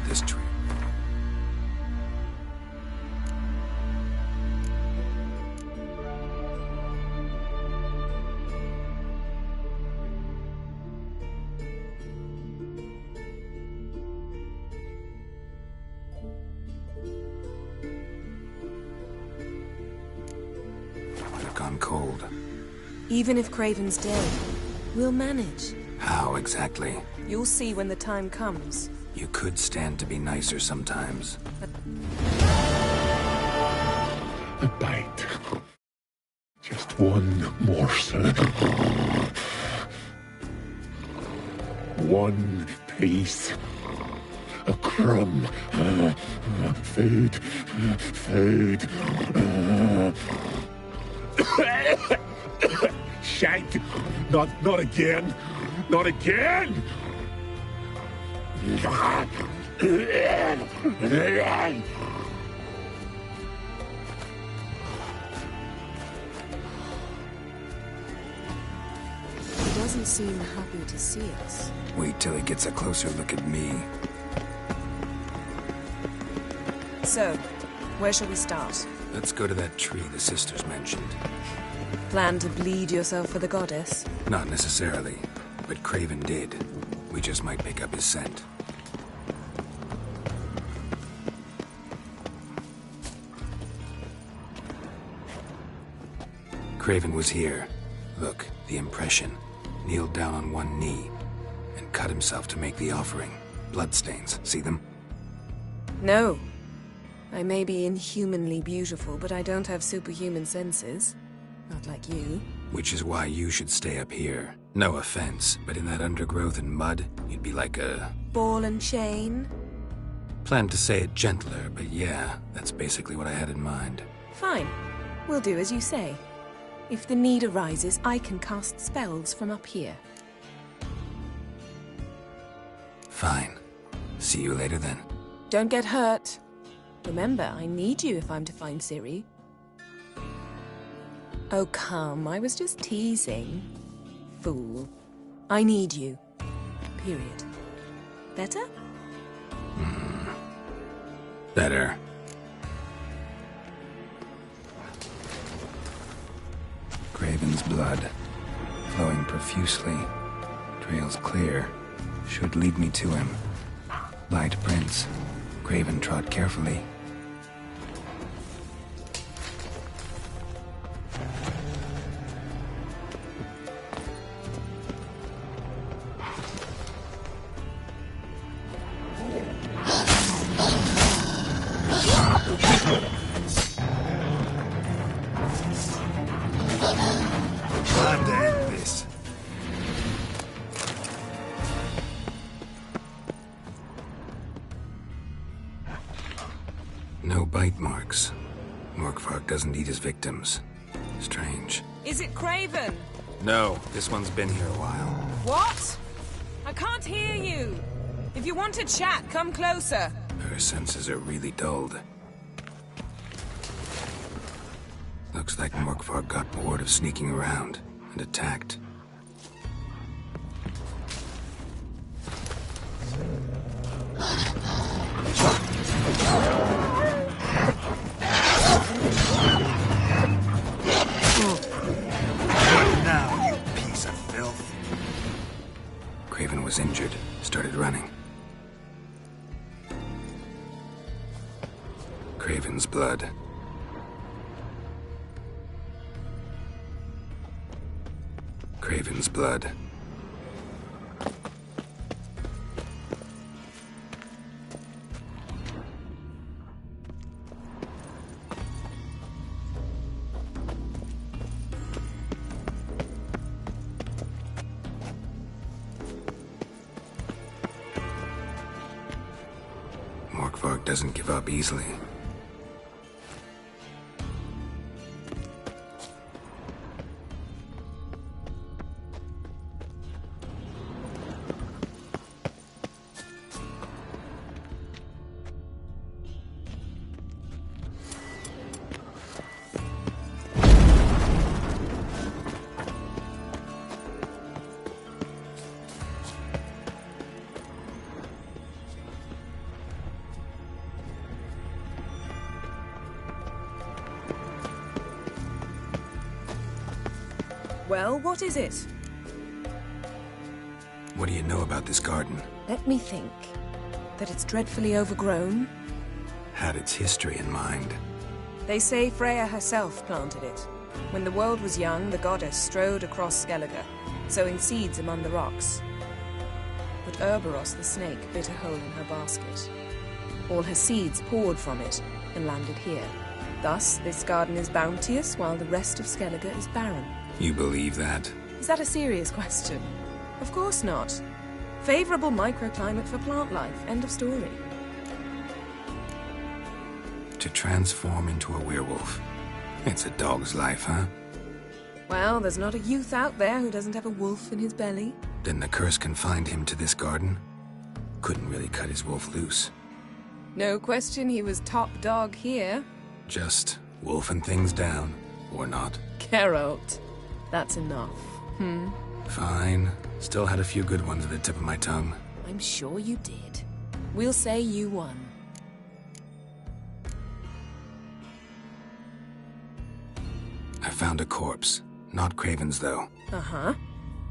this tree. Might have gone cold. Even if Craven's dead, we'll manage. How exactly? You'll see when the time comes. You could stand to be nicer sometimes. A bite. Just one morsel. One piece. A crumb. Food. Food. Shite. Not again. Not again. He doesn't seem happy to see us. Wait till he gets a closer look at me. So, where shall we start? Let's go to that tree the sisters mentioned. Plan to bleed yourself for the goddess? Not necessarily, but Craven did. We just might pick up his scent. Craven was here. Look, the impression. Kneeled down on one knee and cut himself to make the offering. Bloodstains, see them? No. I may be inhumanly beautiful, but I don't have superhuman senses. Not like you. Which is why you should stay up here. No offense, but in that undergrowth and mud, you'd be like a... Ball and chain? Planned to say it gentler, but yeah, that's basically what I had in mind. Fine. We'll do as you say. If the need arises, I can cast spells from up here. Fine. See you later then. Don't get hurt. Remember, I need you if I'm to find Ciri. Oh, come. I was just teasing. Fool. I need you. Period. Better? Better. Craven's blood, flowing profusely. Trails clear. Should lead me to him. Light prints. Craven trod carefully. Time to end this. No bite marks. Morkvark doesn't eat his victims. Strange. Is it Craven? No, this one's been here a while. What? I can't hear you. If you want to chat, come closer. Her senses are really dulled. Looks like Morkvark got bored of sneaking around and attacked. What now, you piece of filth? Craven was injured, started running. Craven's blood. Craven's blood. Morkvark doesn't give up easily. Well, what is it? What do you know about this garden? Let me think. That it's dreadfully overgrown. Had its history in mind. They say Freya herself planted it. When the world was young, the goddess strode across Skellige, sowing seeds among the rocks. But Urboros the snake bit a hole in her basket. All her seeds poured from it and landed here. Thus, this garden is bounteous, while the rest of Skellige is barren. You believe that? Is that a serious question? Of course not. Favorable microclimate for plant life. End of story. To transform into a werewolf. It's a dog's life, huh? Well, there's not a youth out there who doesn't have a wolf in his belly. Then the curse confined him to this garden? Couldn't really cut his wolf loose. No question he was top dog here. Just wolfing things down, or not. Geralt. That's enough. Fine. Still had a few good ones at the tip of my tongue. I'm sure you did. We'll say you won. I found a corpse. Not Craven's, though. Uh-huh.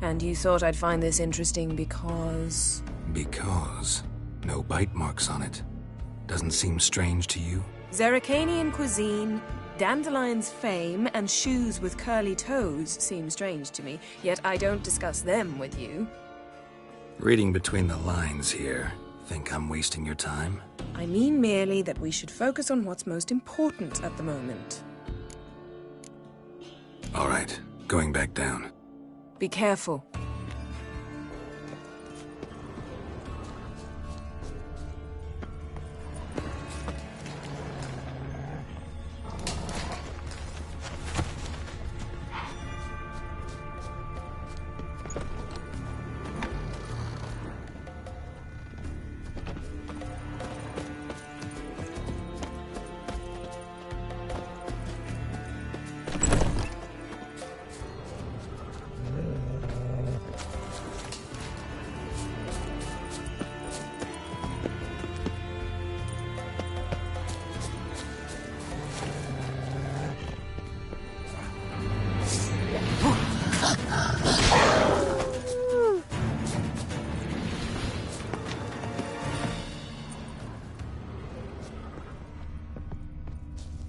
And you thought I'd find this interesting because... Because no bite marks on it. Doesn't seem strange to you? Zerrikanian cuisine, Dandelion's fame, and shoes with curly toes seem strange to me, yet I don't discuss them with you. Reading between the lines here. Think I'm wasting your time? I mean merely that we should focus on what's most important at the moment. All right, going back down. Be careful.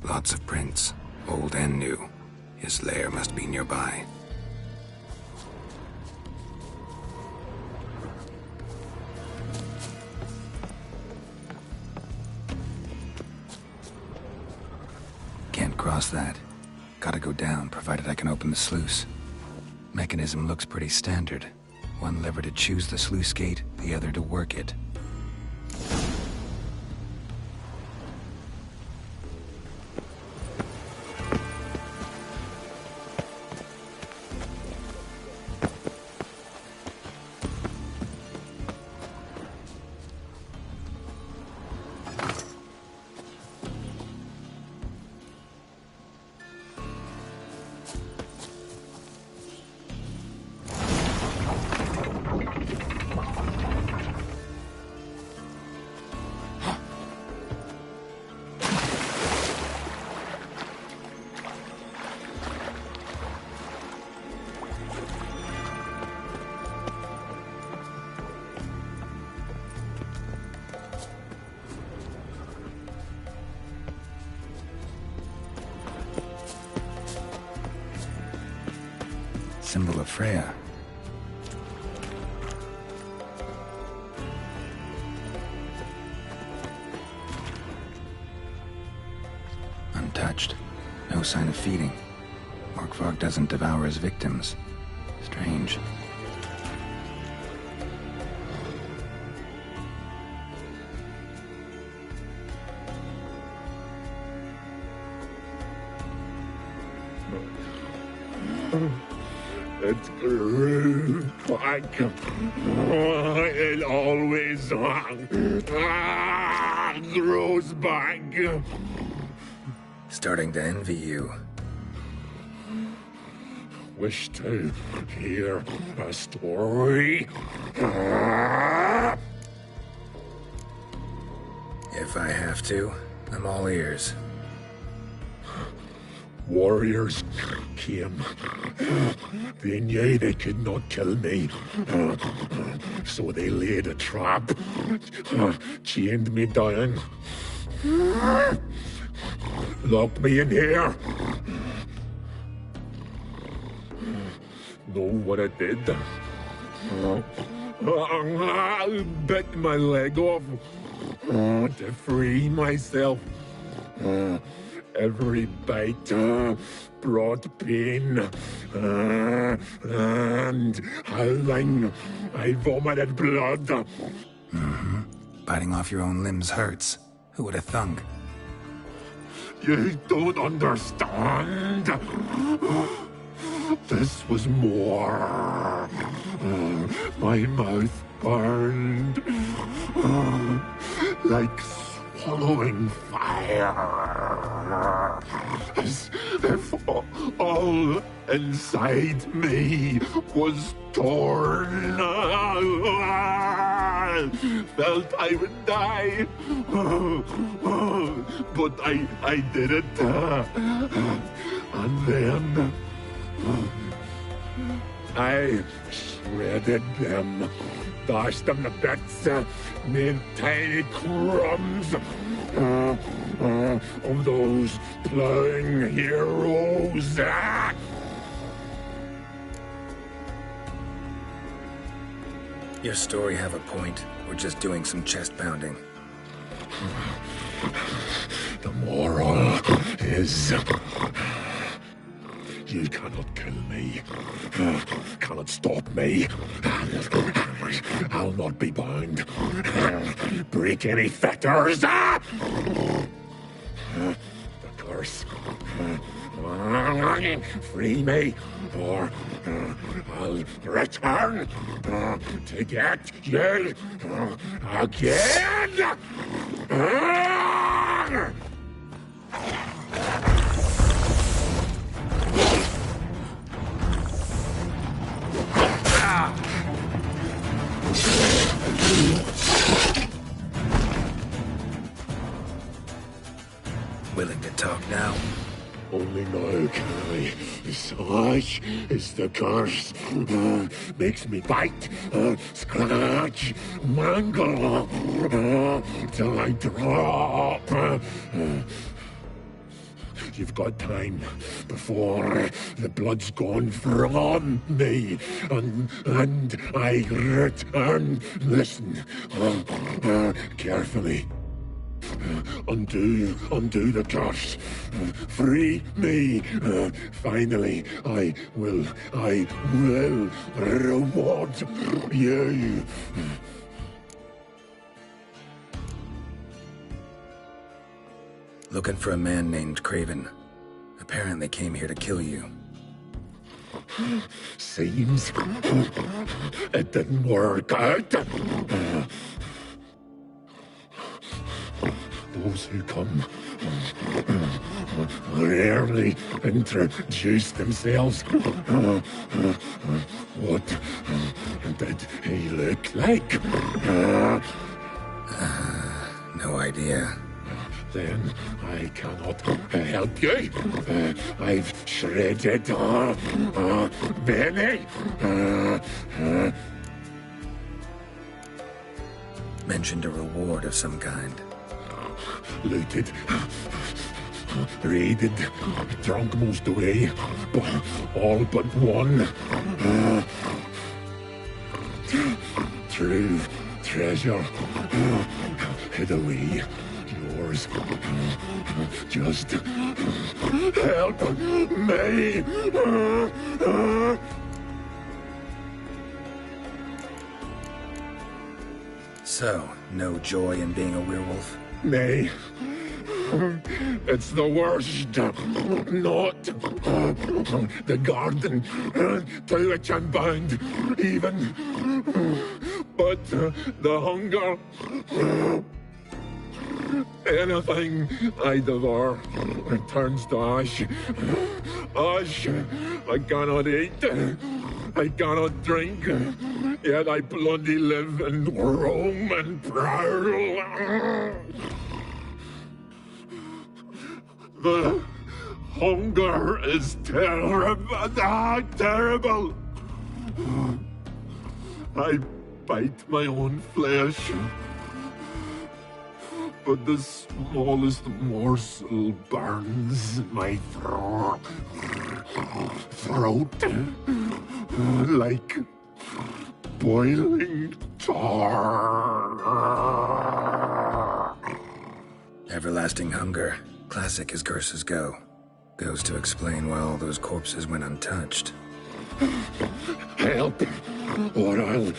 Lots of prints, old and new. His lair must be nearby. Can't cross that. Gotta go down, provided I can open the sluice. Mechanism looks pretty standard. One lever to choose the sluice gate, the other to work it. Symbol of Freya. Untouched. No sign of feeding. Morkvarg doesn't devour his victims. Strange. It grew back. It always grows back. Starting to envy you. Wish to hear a story? If I have to, I'm all ears. warriors came. They knew they could not kill me, so they laid a trap, chained me down, locked me in here. Know what I did? I bit my leg off to free myself. Every bite brought pain, and howling, I vomited blood. Mm-hmm. Biting off your own limbs hurts. Who would have thunk? You don't understand. This was more. My mouth burned like swallowing fire, as if all inside me was torn. Felt I would die, but I did it. And then I shredded them, dashed them to bits, made tiny crumbs of those plowing heroes. Your story have a point. We're just doing some chest pounding. The moral is, you cannot kill me, cannot stop me. I'll not be bound. Break any fetters. The curse. Free me, or I'll return to get you again. Willing to talk now? Only now can I. Such is the curse. Makes me bite, scratch, mangle, till I drop. You've got time before the blood's gone from me, and I return. Listen, carefully. Undo the curse. Free me. Finally, I will reward you. Looking for a man named Craven. Apparently came here to kill you. Seems it didn't work out. Those who come rarely introduce themselves. What did he look like? No idea. Then I cannot help you. I've shredded many. Mentioned a reward of some kind. Looted, raided, drunk most away, but all but one. True treasure hid away. Yours. Just help me. So, no joy in being a werewolf? Nay. It's the worst. Not the garden to which I'm bound, even. But the hunger. Anything I devour turns to ash. Ash I cannot eat. I cannot drink. Yet I bloody live and roam and prowl. Hunger is terrible. Terrible. I bite my own flesh. But the smallest morsel burns my throat. Like boiling tar. Everlasting hunger. Classic as curses go. Goes to explain why all those corpses went untouched. Help, or I'll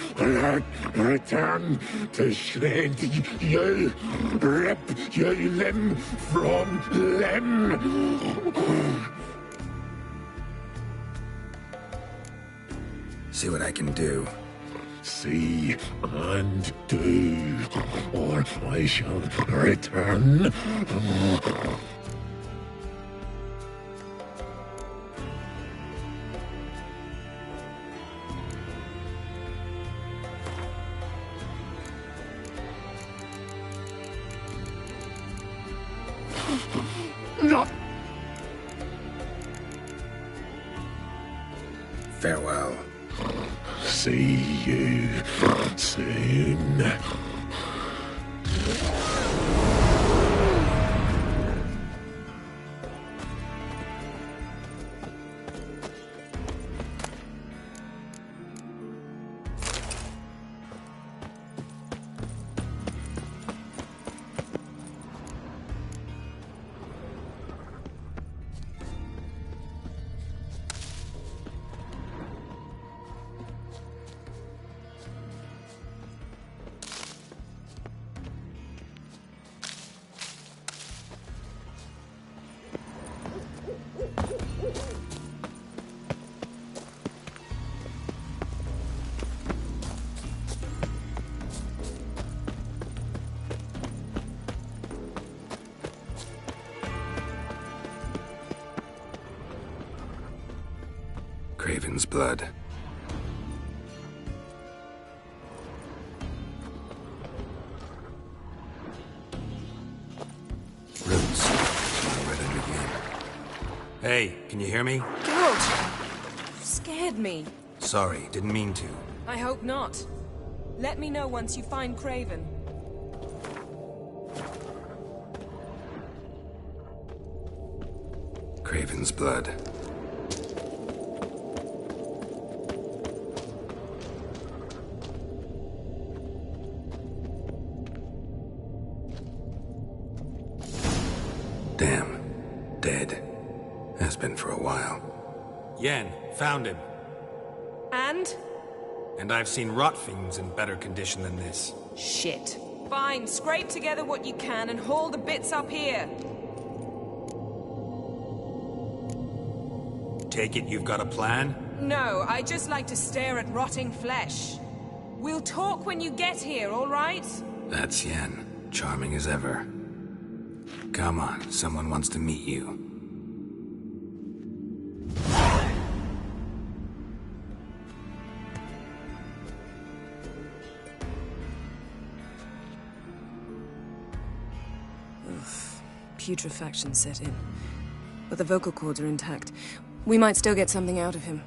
return to shred you, rip you limb from limb. See what I can do. See and do, or I shall return. No. Farewell. See you soon. Craven's blood. Roots. Where to begin? Hey, can you hear me? Geralt! You scared me. Sorry, didn't mean to. I hope not. Let me know once you find Craven. Craven's blood. Damn. Dead. Has been for a while. Yen, found him. And? And I've seen rot fiends in better condition than this. Shit. Fine, scrape together what you can and haul the bits up here. Take it you've got a plan? No, I just like to stare at rotting flesh. We'll talk when you get here, all right? That's Yen. Charming as ever. Come on, someone wants to meet you. Putrefaction set in. But the vocal cords are intact. We might still get something out of him.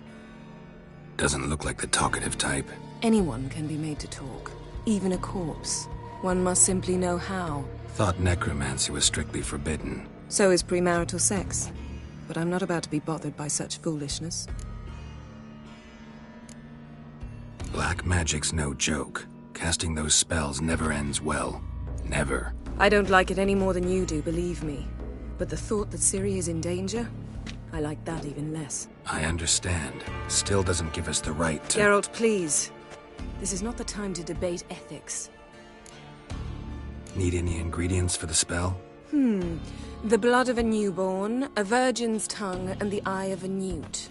Doesn't look like the talkative type. Anyone can be made to talk. Even a corpse. One must simply know how. Thought necromancy was strictly forbidden. So is premarital sex. But I'm not about to be bothered by such foolishness. Black magic's no joke. Casting those spells never ends well. Never. I don't like it any more than you do, believe me. But the thought that Ciri is in danger? I like that even less. I understand. Still doesn't give us the right to— Geralt, please. This is not the time to debate ethics. Need any ingredients for the spell? The blood of a newborn, a virgin's tongue, and the eye of a newt.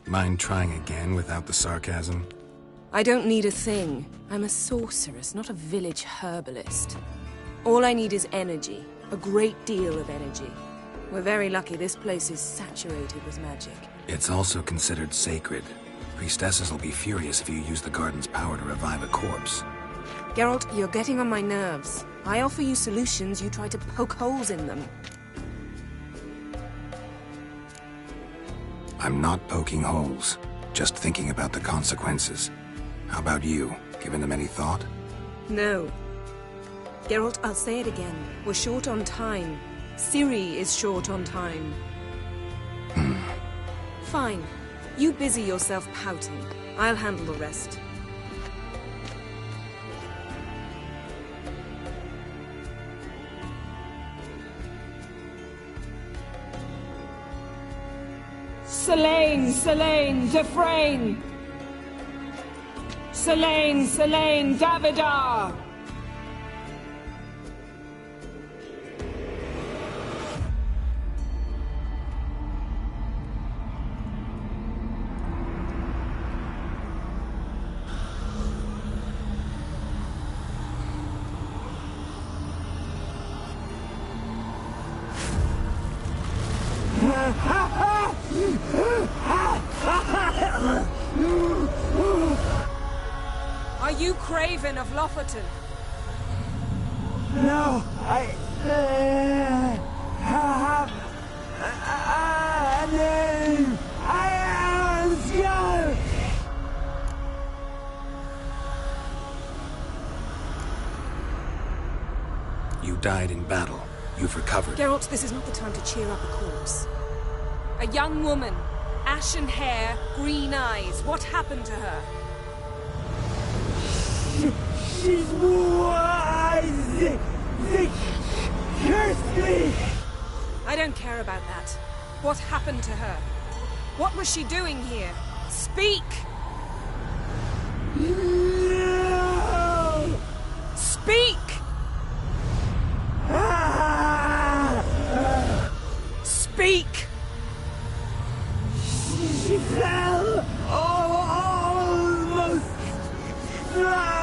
Mind trying again without the sarcasm? I don't need a thing. I'm a sorceress, not a village herbalist. All I need is energy. A great deal of energy. We're very lucky this place is saturated with magic. It's also considered sacred. Priestesses will be furious if you use the garden's power to revive a corpse. Geralt, you're getting on my nerves. I offer you solutions, you try to poke holes in them. I'm not poking holes, just thinking about the consequences. How about you? Given them any thought? No. Geralt, I'll say it again. We're short on time. Ciri is short on time. Fine. You busy yourself pouting. I'll handle the rest. Selene, Selene, Dufresne! Selene, Selene, Davidar! Are you Craven of Lofoten? No, I have a name. I am Skull. You died in battle. You've recovered. Geralt, this is not the time to cheer up a corpse. A young woman. Ashen hair, green eyes. What happened to her? She's wise. They cursed me. I don't care about that. What happened to her? What was she doing here? Speak! No. Speak! Speak! She fell. Almost drowned.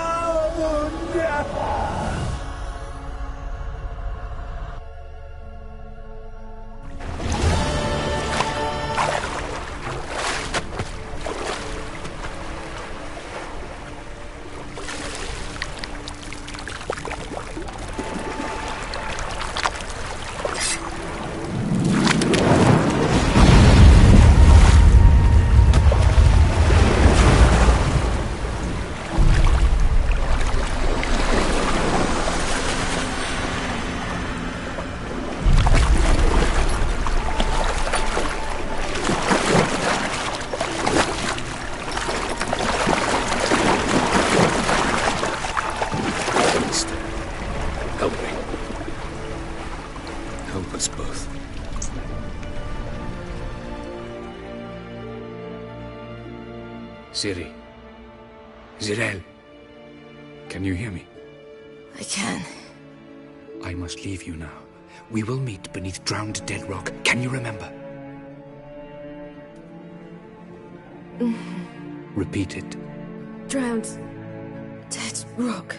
Help me. Help us both. Ciri. Zirael. Can you hear me? I can. I must leave you now. We will meet beneath drowned dead rock. Can you remember? Repeat it. Drowned. Dead rock.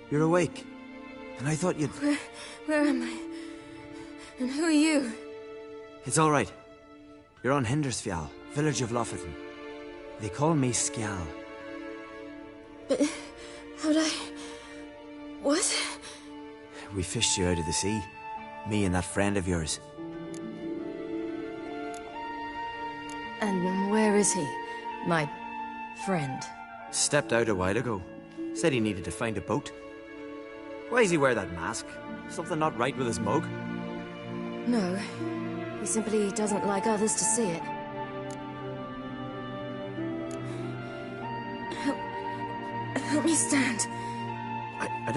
You're awake. And I thought you'd... Where am I? And who are you? It's all right. You're on Hindersfjall, village of Lofoten. They call me Skjal. But how'd I... What? We fished you out of the sea. Me and that friend of yours. And where is he? My friend. Stepped out a while ago. Said he needed to find a boat. Why does he wear that mask? Something not right with his mug? No. He simply doesn't like others to see it. Help me stand. I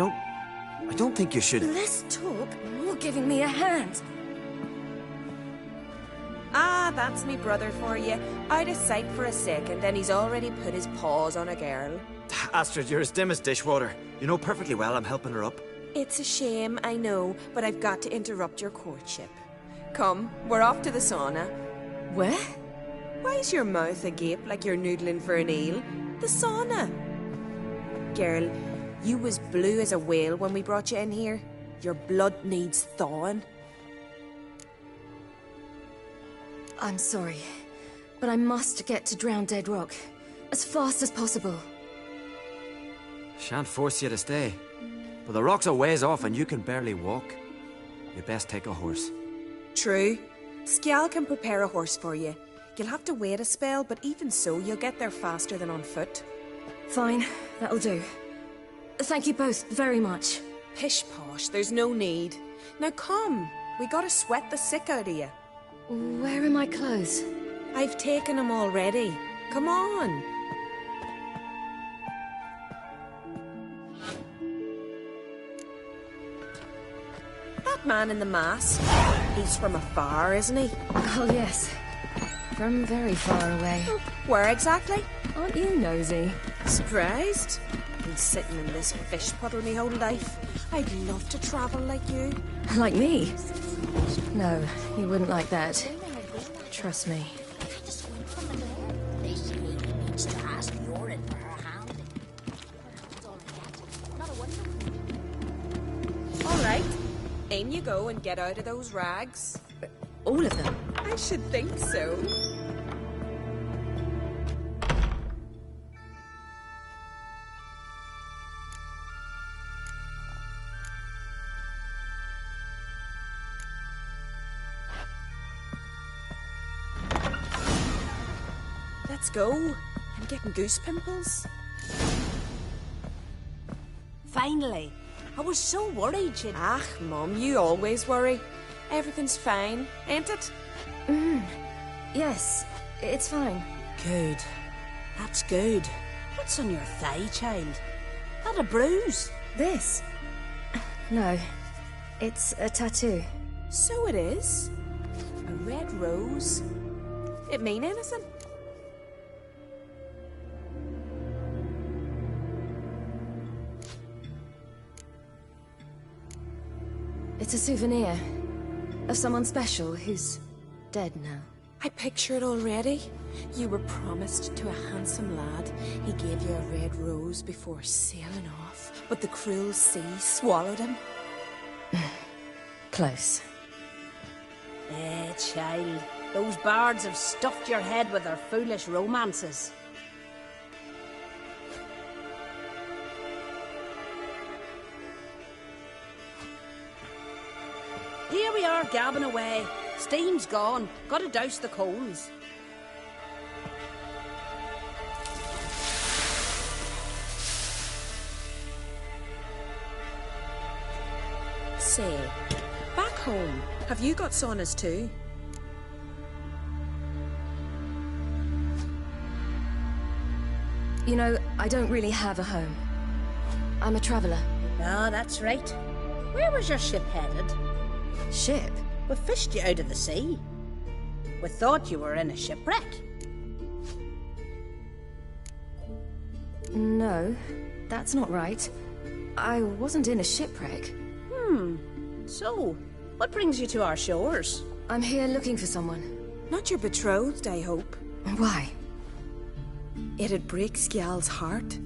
don't think you should... Less talk, more giving me a hand. Ah, that's me brother for you. I'd a sight for a second, and he's already put his paws on a girl. Astrid, you're as dim as dishwater. You know perfectly well I'm helping her up. It's a shame, I know, but I've got to interrupt your courtship. Come, we're off to the sauna. Where? Why's your mouth agape like you're noodling for an eel? The sauna. Girl, you was blue as a whale when we brought you in here. Your blood needs thawing. I'm sorry. but I must get to Drowned Dead Rock as fast as possible. Shan't force you to stay. But the rock's a ways off and you can barely walk. You'd best take a horse. True. Skjal can prepare a horse for you. You'll have to wait a spell, but even so, you'll get there faster than on foot. Fine, that'll do. Thank you both very much. Pish posh, there's no need. Now come, we gotta sweat the sick out of you. Where are my clothes? I've taken them already. Come on. That man in the mask, he's from afar, isn't he? Oh, yes. From very far away. Where exactly? Aren't you nosy? Surprised? Been sitting in this fish puddle me whole life. I'd love to travel like you. Like me? No, you wouldn't like that. Trust me. All right. In you go and get out of those rags. All of them? I should think so. Let's go. I'm getting goose pimples. Finally. I was so worried you'd... Ah, Mum, you always worry. Everything's fine, ain't it? Yes, it's fine. Good. That's good. What's on your thigh, child? That a bruise? This? No, it's a tattoo. So it is. A red rose. It mean anything? It's a souvenir of someone special who's dead now. I picture it already. You were promised to a handsome lad. He gave you a red rose before sailing off, but the cruel sea swallowed him. Close. Eh, child. Those bards have stuffed your head with their foolish romances. Here we are, gabbing away. Steam's gone. Gotta douse the coals. Say, back home, have you got saunas too? You know, I don't really have a home. I'm a traveller. Ah, that's right. Where was your ship headed? Ship? We fished you out of the sea. We thought you were in a shipwreck. No, that's not right. I wasn't in a shipwreck. So, what brings you to our shores? I'm here looking for someone. Not your betrothed, I hope. Why? It'd break Skjal's heart.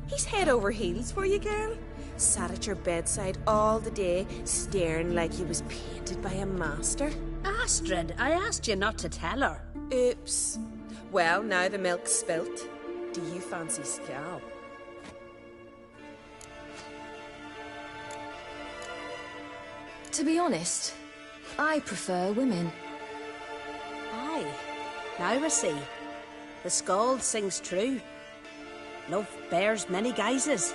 He's head over heels for you, girl. Sat at your bedside all the day, staring like he was painted by a master. Astrid, I asked you not to tell her. Oops. Well, now the milk's spilt. Do you fancy Skjal? To be honest, I prefer women. Aye. Now I see. The Skald sings true. Love bears many guises.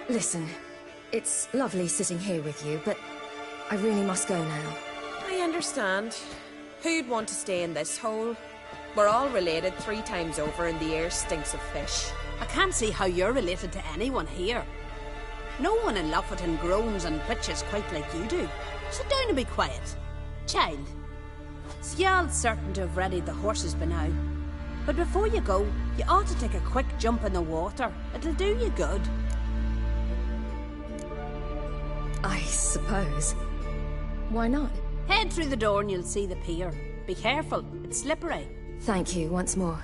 Listen, it's lovely sitting here with you, but I really must go now. I understand. Who'd want to stay in this hole? We're all related 3 times over and the air stinks of fish. I can't see how you're related to anyone here. No one in Lofoten groans and bitches quite like you do. Sit down and be quiet. Child, Skjal's certain to have readied the horses by now. But before you go, you ought to take a quick jump in the water. It'll do you good. I suppose. Why not? Head through the door and you'll see the pier. Be careful, it's slippery. Thank you once more.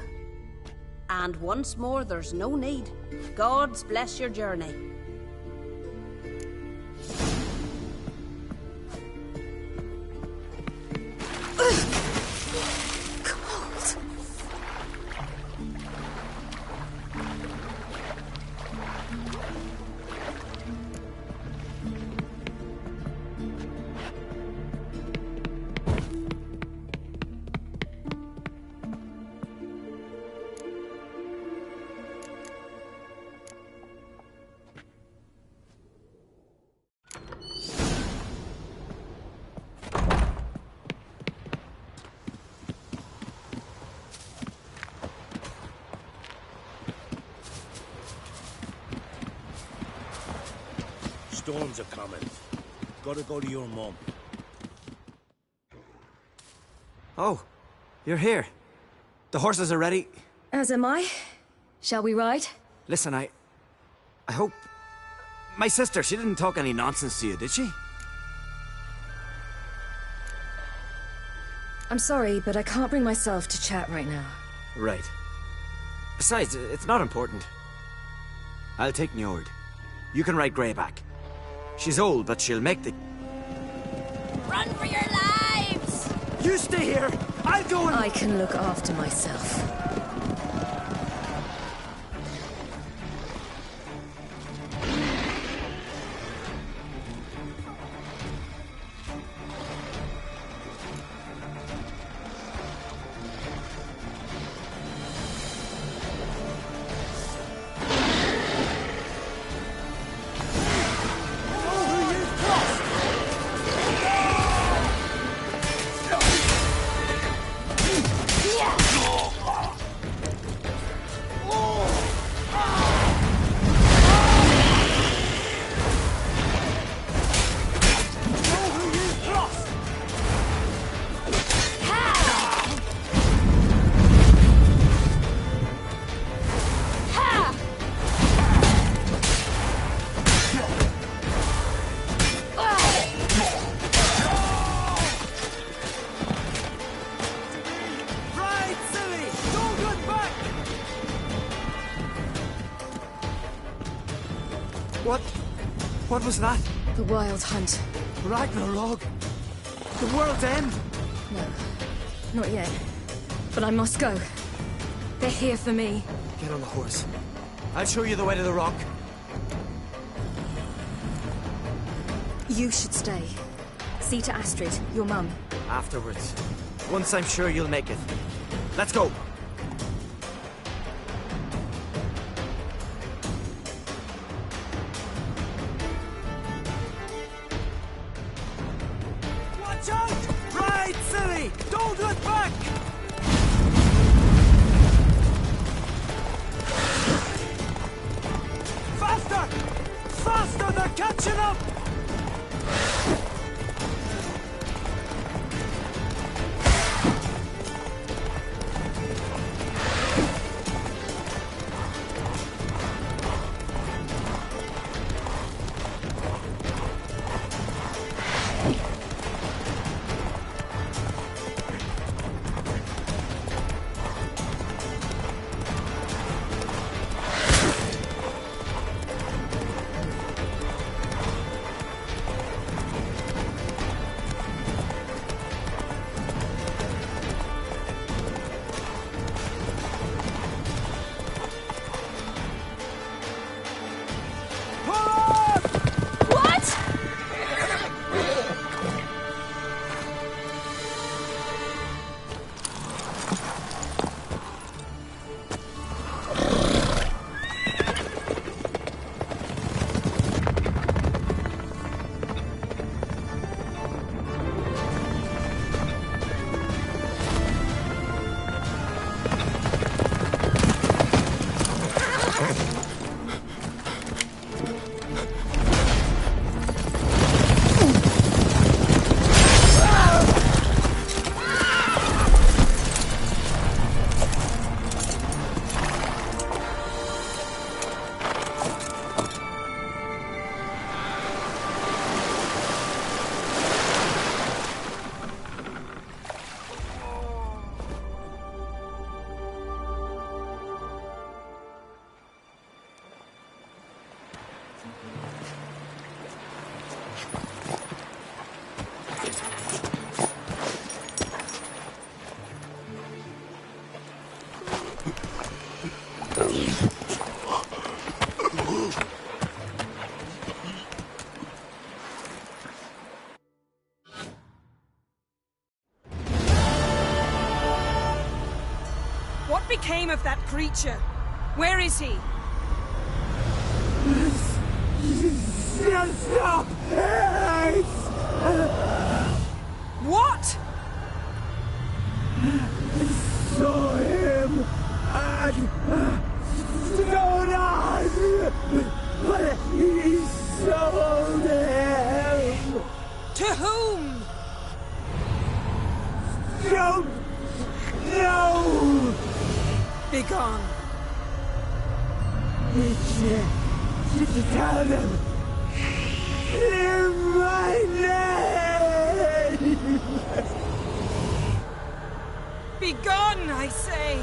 And once more, there's no need. God's bless your journey. storms are coming. Gotta go to your mum. Oh, you're here. The horses are ready. As am I. Shall we ride? Listen, I hope... My sister, she didn't talk any nonsense to you, did she? I'm sorry, but I can't bring myself to chat right now. Right. Besides, it's not important. I'll take Njord. You can ride Greyback. She's old, but she'll make the... Run for your lives! You stay here! I'll go and... I can look after myself. What was that? The Wild Hunt. Ragnarok? The world's end? No, not yet. But I must go. They're here for me. Get on the horse. I'll show you the way to the rock. You should stay. See to Astrid, your mum. Afterwards. Once I'm sure you'll make it. Let's go. Watch out! Ride, silly! Don't look back! Faster! Faster! They're catching up! What became of that creature? Where is he? Stop! What? Saw him at Stone Eye, but he's sold him! To whom? Don't know! Begone. Tell them! Clear my name! Begone, I say!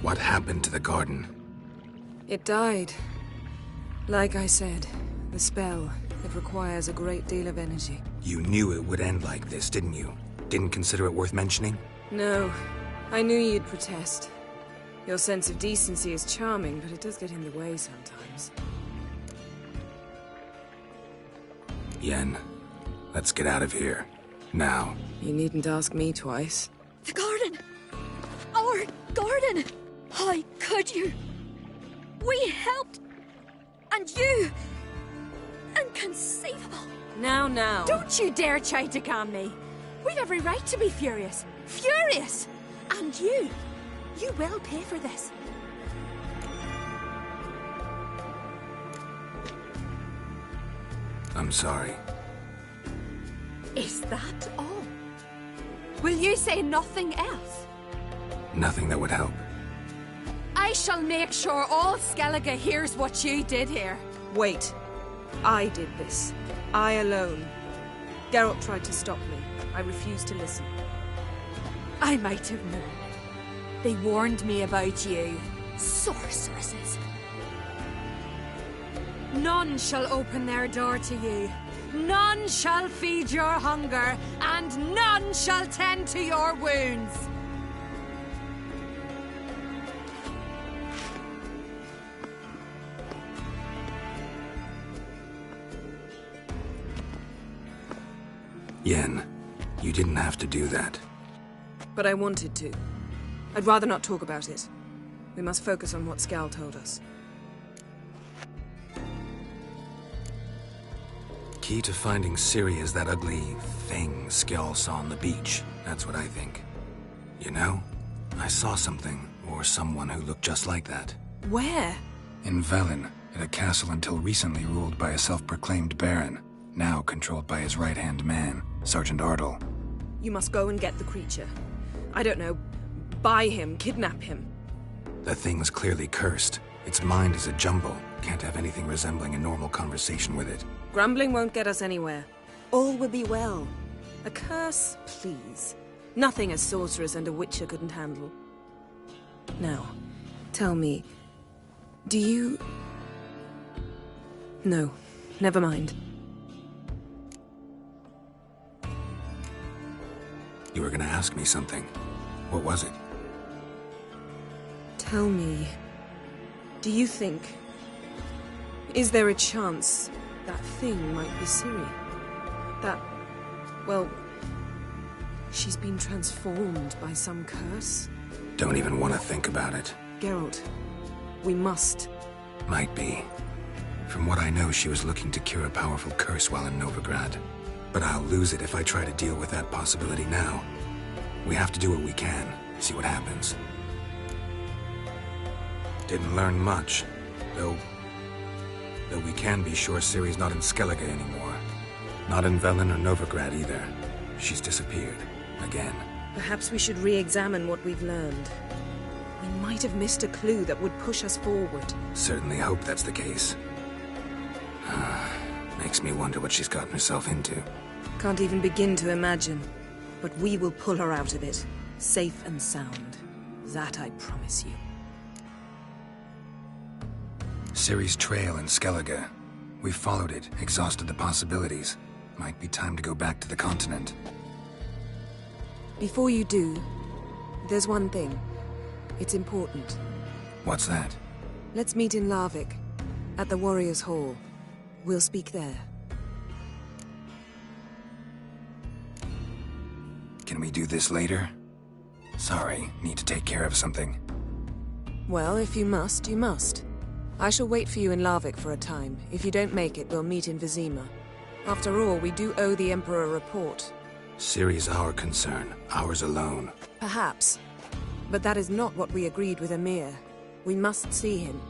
What happened to the garden? It died. Like I said, the spell, it requires a great deal of energy. You knew it would end like this, didn't you? Didn't consider it worth mentioning? No. I knew you'd protest. Your sense of decency is charming, but it does get in the way sometimes. Yen, let's get out of here. Now. You needn't ask me twice. The garden! Our garden! How could you? We helped! And you! Inconceivable! Now. Don't you dare try to calm me! We've every right to be furious! Furious! And you will pay for this. I'm sorry. Is that all? Will you say nothing else? Nothing that would help. I shall make sure all Skellige hears what you did here. Wait. I did this. I alone. Geralt tried to stop me. I refused to listen. I might have known. They warned me about you. Sorceresses. None shall open their door to you. None shall feed your hunger, and none shall tend to your wounds. Yen, you didn't have to do that. But I wanted to. I'd rather not talk about it. We must focus on what Skal told us. Key to finding Ciri is that ugly thing Skjall saw on the beach. That's what I think. You know, I saw something, or someone who looked just like that. Where? In Velen, at a castle until recently ruled by a self-proclaimed baron, now controlled by his right-hand man, Sergeant Ardle. You must go and get the creature. I don't know, buy him, kidnap him. The thing's clearly cursed. Its mind is a jumble. Can't have anything resembling a normal conversation with it. Grumbling won't get us anywhere. All will be well. A curse, please. Nothing a sorceress and a witcher couldn't handle. Now, tell me, do you... No, never mind. You were gonna ask me something. What was it? Tell me, do you think... Is there a chance that thing might be Ciri? That... well... she's been transformed by some curse? Don't even want to think about it. Geralt, we must. Might be. From what I know, she was looking to cure a powerful curse while in Novigrad. But I'll lose it if I try to deal with that possibility now. We have to do what we can, see what happens. Didn't learn much, though we can be sure Ciri's not in Skellige anymore. Not in Velen or Novigrad either. She's disappeared. Again. Perhaps we should re-examine what we've learned. We might have missed a clue that would push us forward. Certainly hope that's the case. Makes me wonder what she's gotten herself into. Can't even begin to imagine. But we will pull her out of it. Safe and sound. That I promise you. Ciri's trail in Skellige. We followed it, exhausted the possibilities. Might be time to go back to the continent. Before you do, there's one thing. It's important. What's that? Let's meet in Larvik, at the Warriors' Hall. We'll speak there. Can we do this later? Sorry, need to take care of something. Well, if you must, you must. I shall wait for you in Larvik for a time. If you don't make it, we'll meet in Vizima. After all, we do owe the Emperor a report. Ciri's our concern, ours alone. Perhaps. But that is not what we agreed with Emir. We must see him.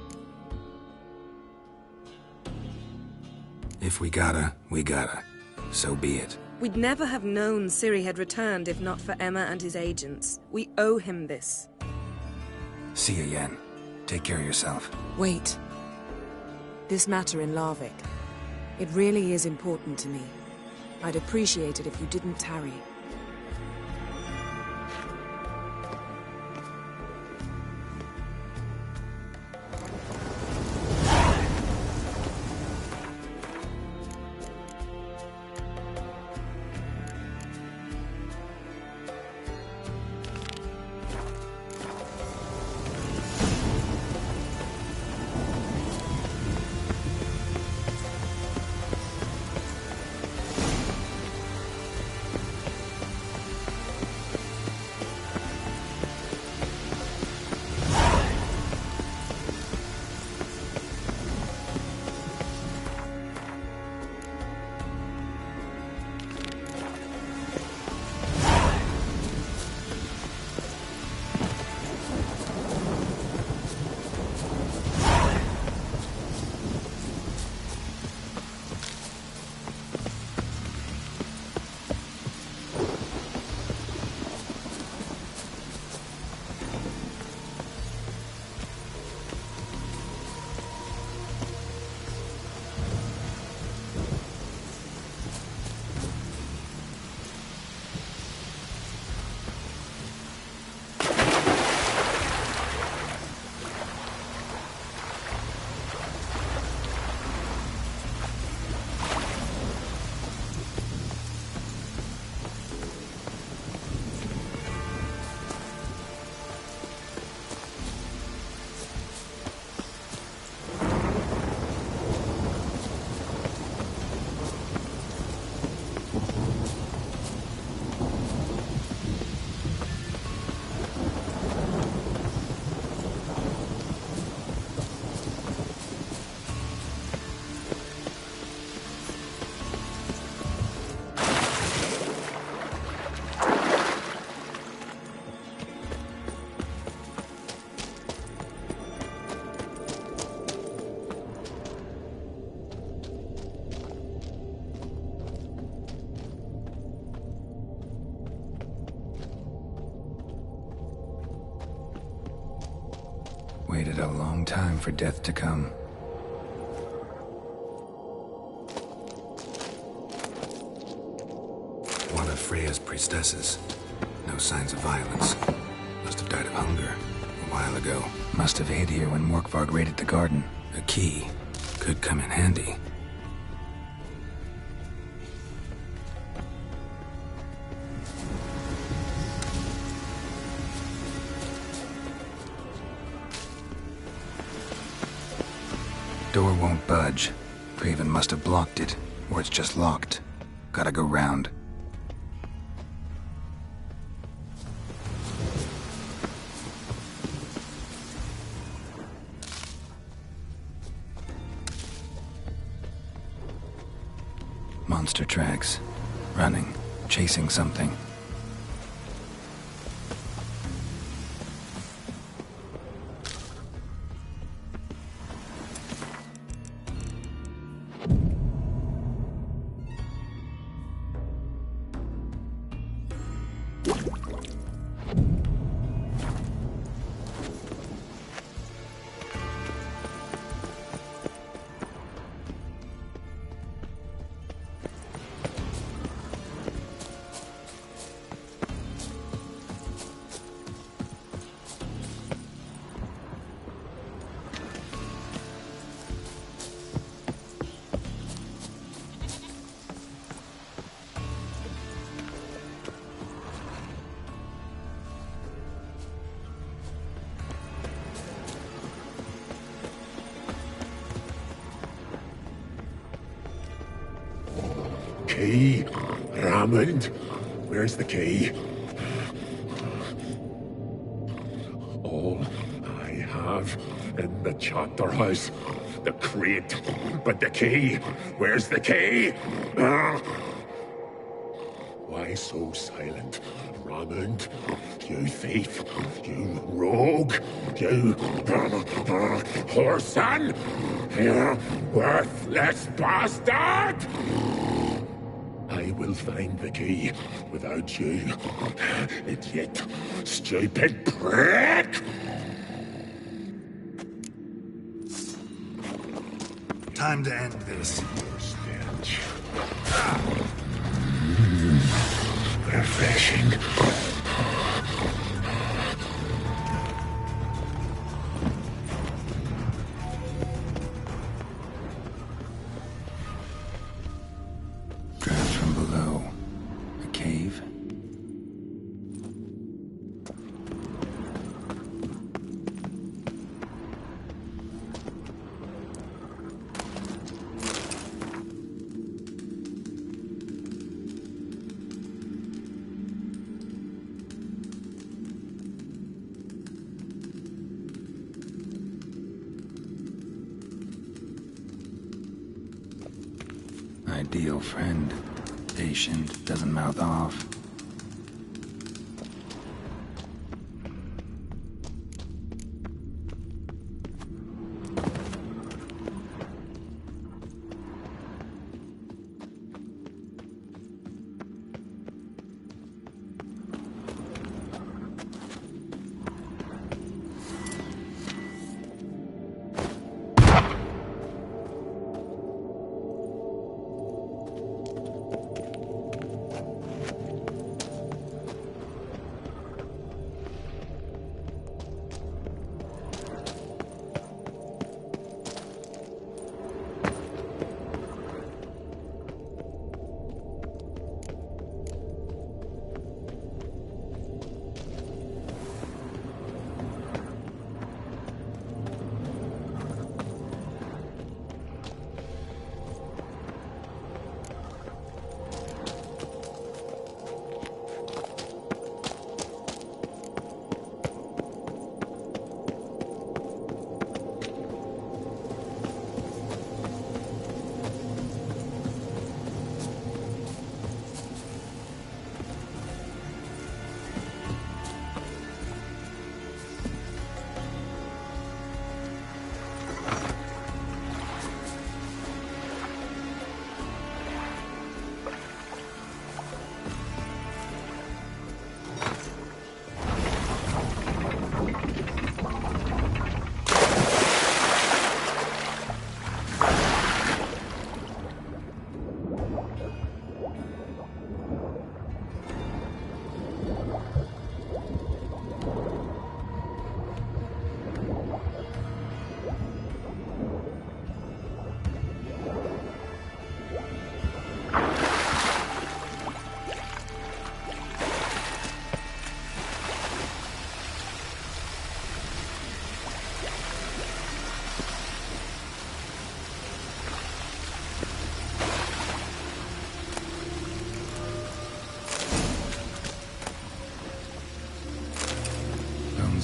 If we gotta, we gotta. So be it. We'd never have known Ciri had returned if not for Emma and his agents. We owe him this. See you, Yen. Take care of yourself. Wait. This matter in Larvik. It really is important to me. I'd appreciate it if you didn't tarry. Waited a long time for death to come. One of Freya's priestesses. No signs of violence. Must have died of hunger a while ago. Must have hid here when Morkvarg raided the garden. A key. Could come in handy. Door won't budge. Craven must have blocked it, or it's just locked. Gotta go round. Monster tracks. Running. Chasing something. key? Raymond, where's the key? All I have in the chapter house, the crate, but the key, where's the key? Why so silent, Raymond? You thief, you rogue, you whoreson, you worthless bastard! I will find the key without you, idiot, stupid prick! Time to end this. Stench. Refreshing. Drafts from below. A cave? Ideal friend. Patient, doesn't mouth off.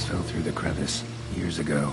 Fell through the crevice years ago.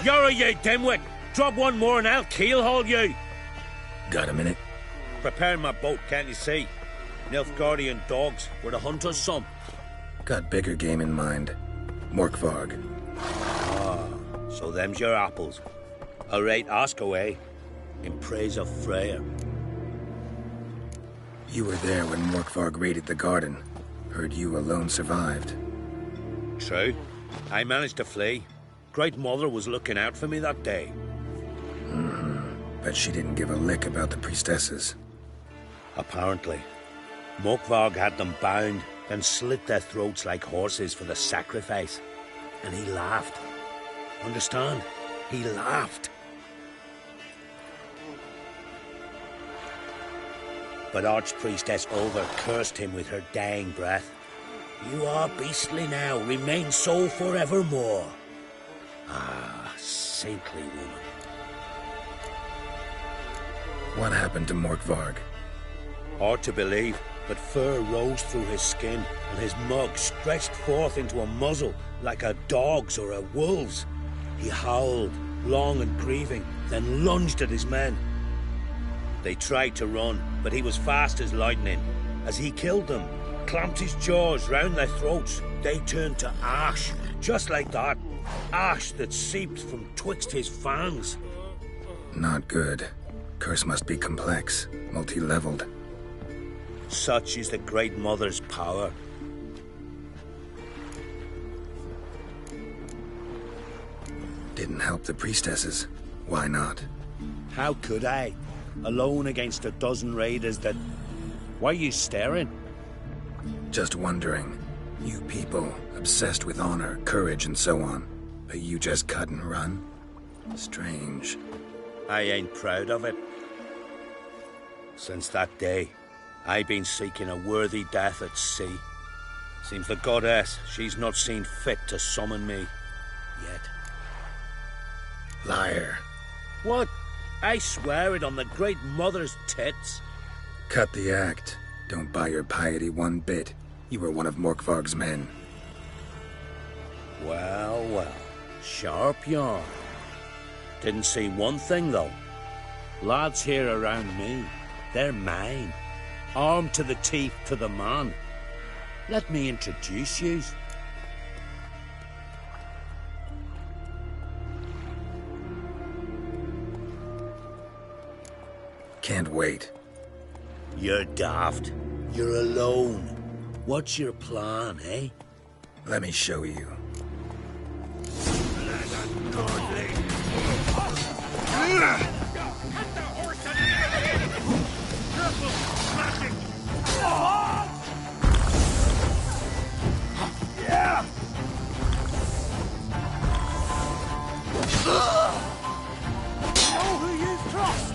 You're a ye dimwit! Drop one more and I'll keelhaul you! Got a minute? Preparing my boat, can't you see? Nilfgaardian dogs were the hunter's son. Got bigger game in mind. Morkvarg. Ah, so them's your apples. All right, ask away. In praise of Freya. You were there when Morkvarg raided the garden. Heard you alone survived. True. I managed to flee. Great Mother was looking out for me that day. But she didn't give a lick about the priestesses. Apparently. Morkvarg had them bound, then slit their throats like horses for the sacrifice. And he laughed. Understand? He laughed. But Archpriestess Ulver cursed him with her dying breath. You are beastly now, remain so forevermore. Ah, saintly woman. What happened to Morkvarg? Hard to believe, but fur rose through his skin, and his mug stretched forth into a muzzle like a dog's or a wolf's. He howled, long and grieving, then lunged at his men. They tried to run, but he was fast as lightning. As he killed them, clamped his jaws round their throats, they turned to ash, just like that. Ash that seeped from twixt his fangs. Not good. Curse must be complex, multi-leveled. Such is the Great Mother's power. Didn't help the priestesses. Why not? How could I? Alone against a dozen raiders that... Why are you staring? Just wondering. You people, obsessed with honor, courage, and so on. But you just cut and run? Strange. I ain't proud of it. Since that day, I've been seeking a worthy death at sea. Seems the goddess, she's not seen fit to summon me. Yet. Liar. What? I swear it on the Great Mother's tits. Cut the act. Don't buy your piety one bit. You were one of Morkvarg's men. Well, well. Sharp yarn. Didn't see one thing, though. Lads here around me, they're mine. Armed to the teeth to the man. Let me introduce yous. Can't wait. You're daft. You're alone. What's your plan, eh? Let me show you. Know who you trust.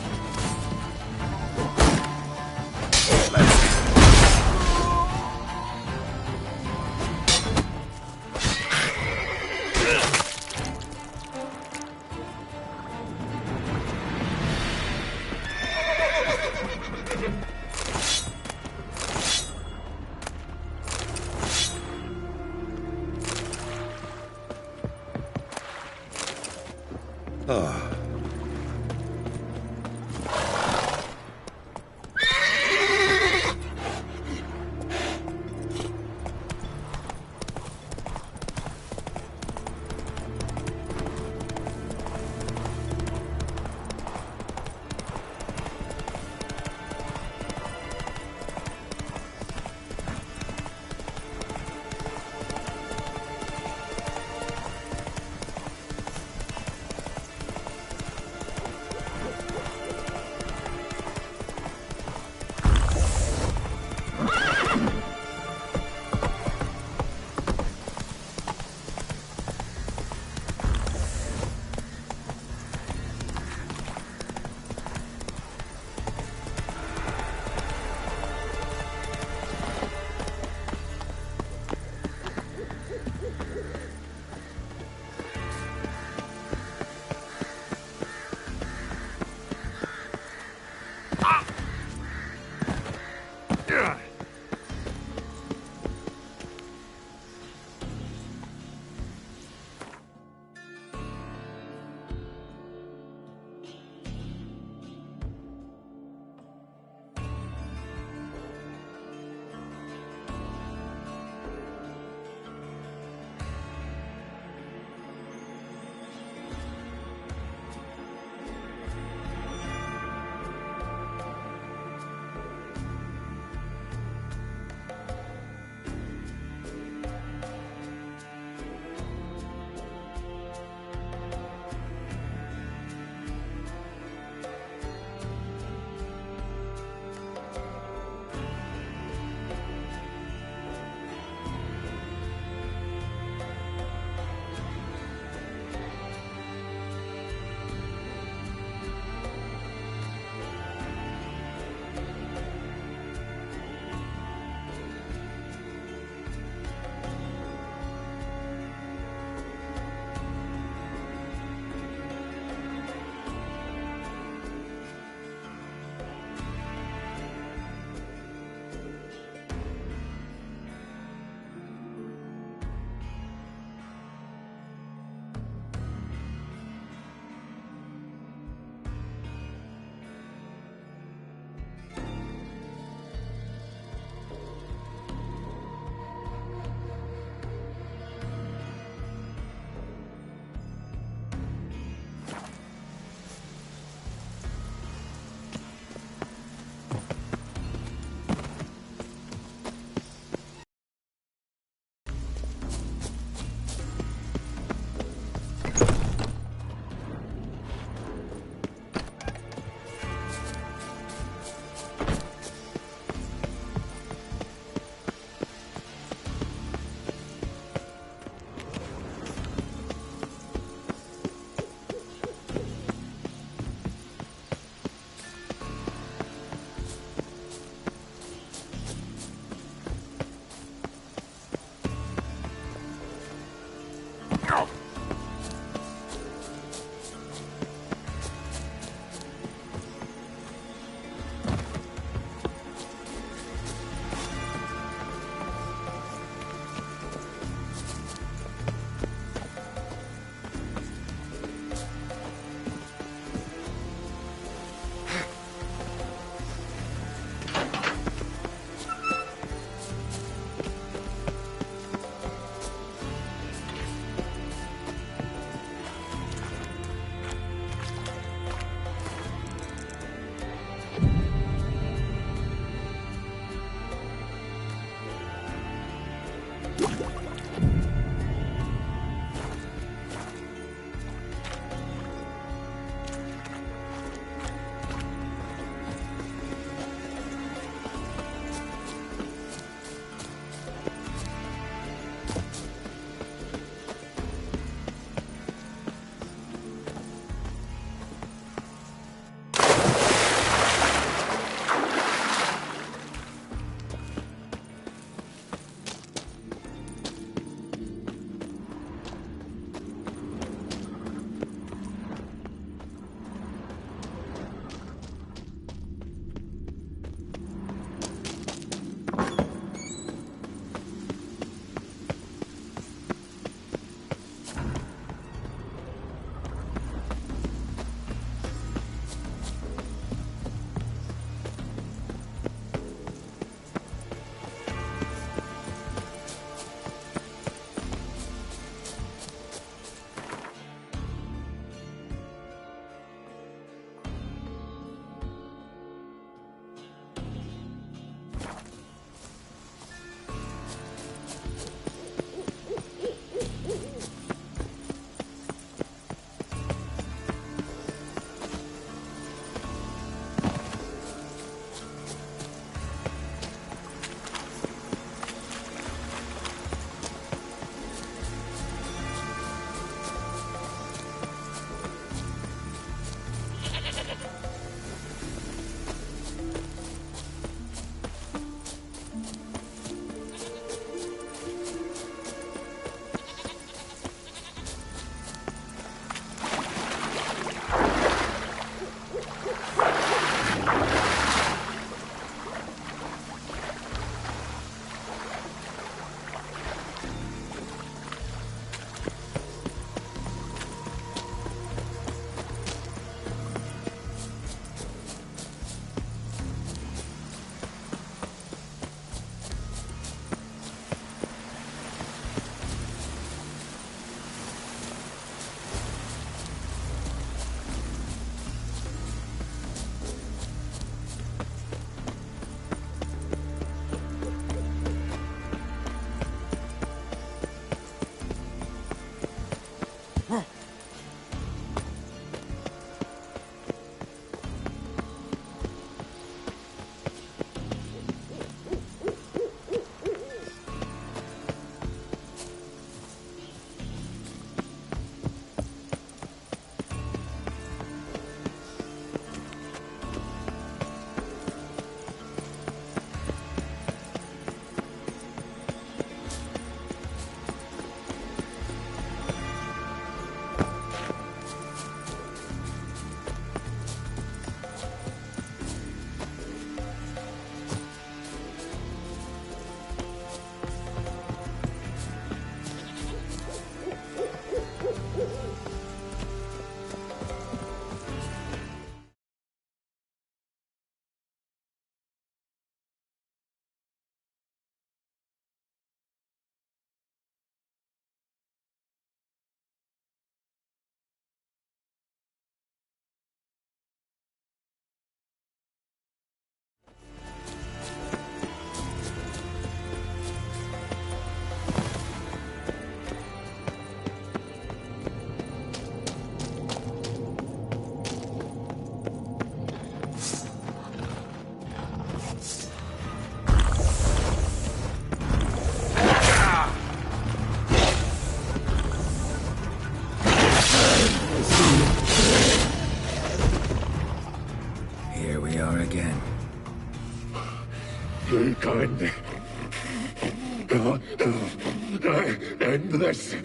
End this.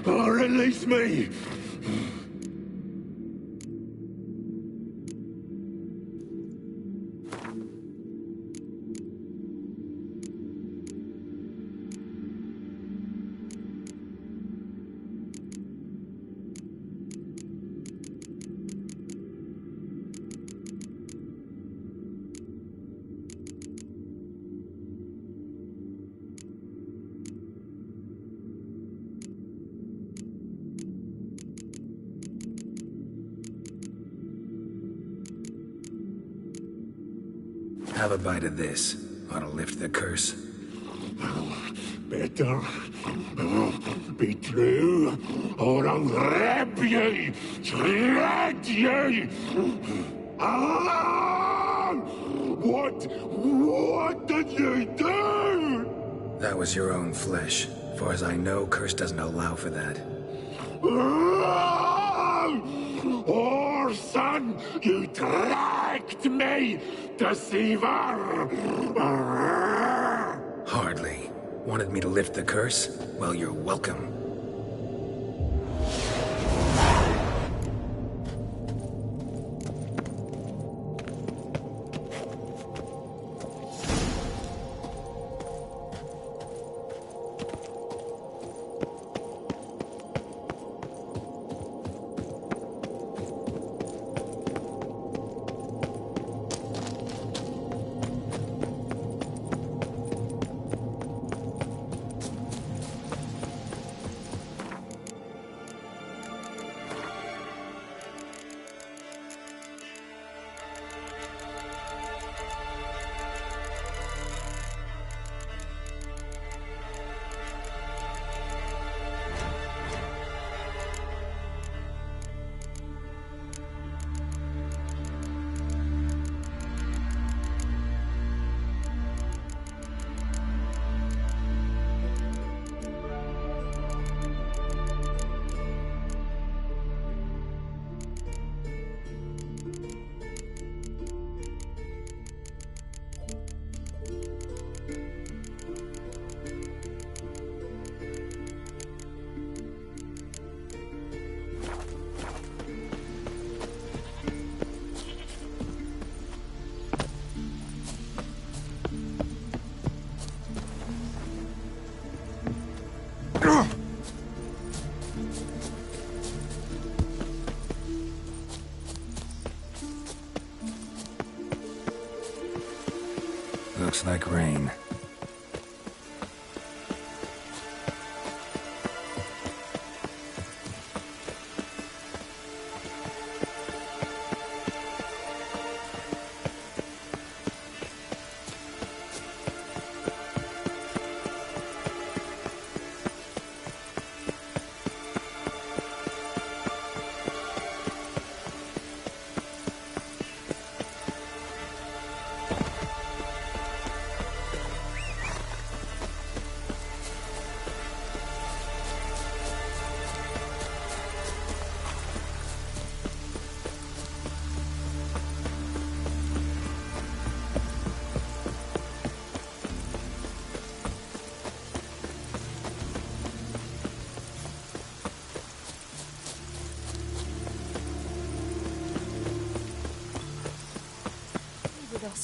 Or release me. Have a bite of this. Ought to lift the curse. Better be true, or I'll grab ye, shred ye. Ah! What did you do? That was your own flesh. As far as I know, curse doesn't allow for that. Oh, son, you tracked me, deceiver! Hardly. Wanted me to lift the curse? Well, you're welcome. Looks like rain.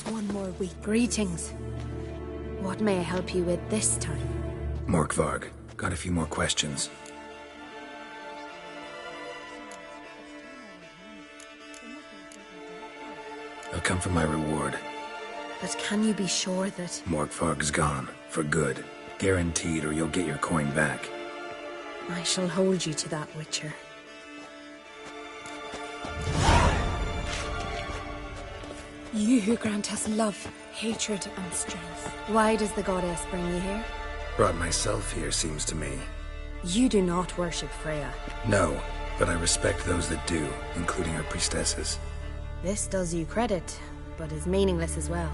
One more week. Greetings. What may I help you with this time? Morkvarg. Got a few more questions. I'll come for my reward. But can you be sure that... Morkvarg's gone. For good. Guaranteed, or you'll get your coin back. I shall hold you to that, Witcher. You who grant us love, hatred, and strength. Why does the goddess bring you here? Brought myself here, seems to me. You do not worship Freya. No, but I respect those that do, including her priestesses. This does you credit, but is meaningless as well.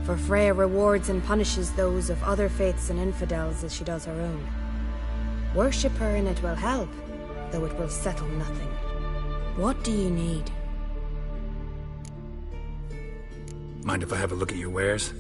For Freya rewards and punishes those of other faiths and infidels as she does her own. Worship her and it will help, though it will settle nothing. What do you need? Mind if I have a look at your wares?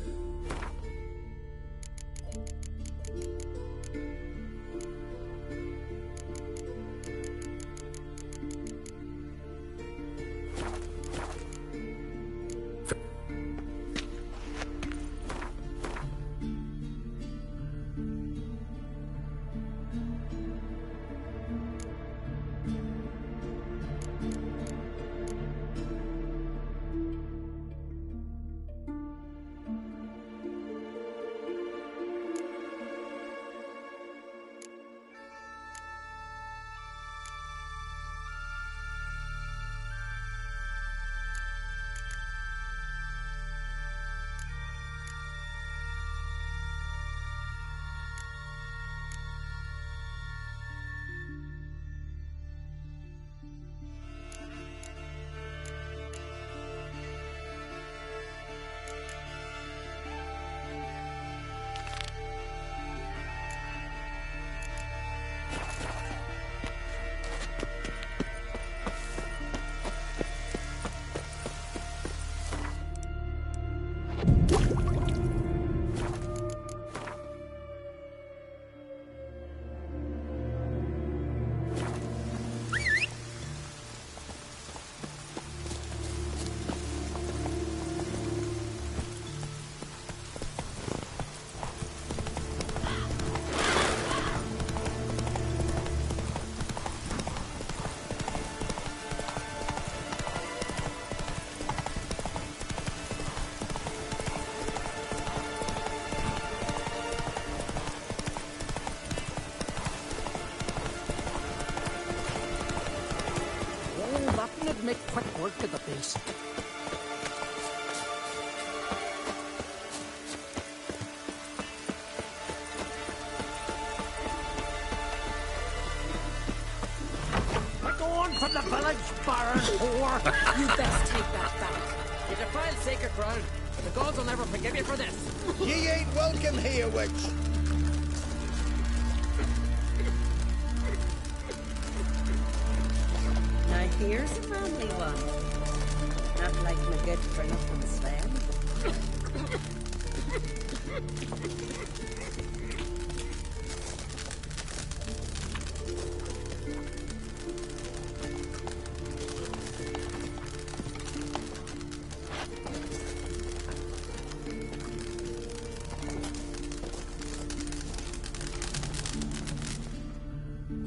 make quick work of the beast. We're going from the village, Baron whore. You best take that back. You defile sacred ground, but the gods will never forgive you for this. Ye ain't welcome here, witch. Now here's a manly one. Not like my good for nothing, Sven.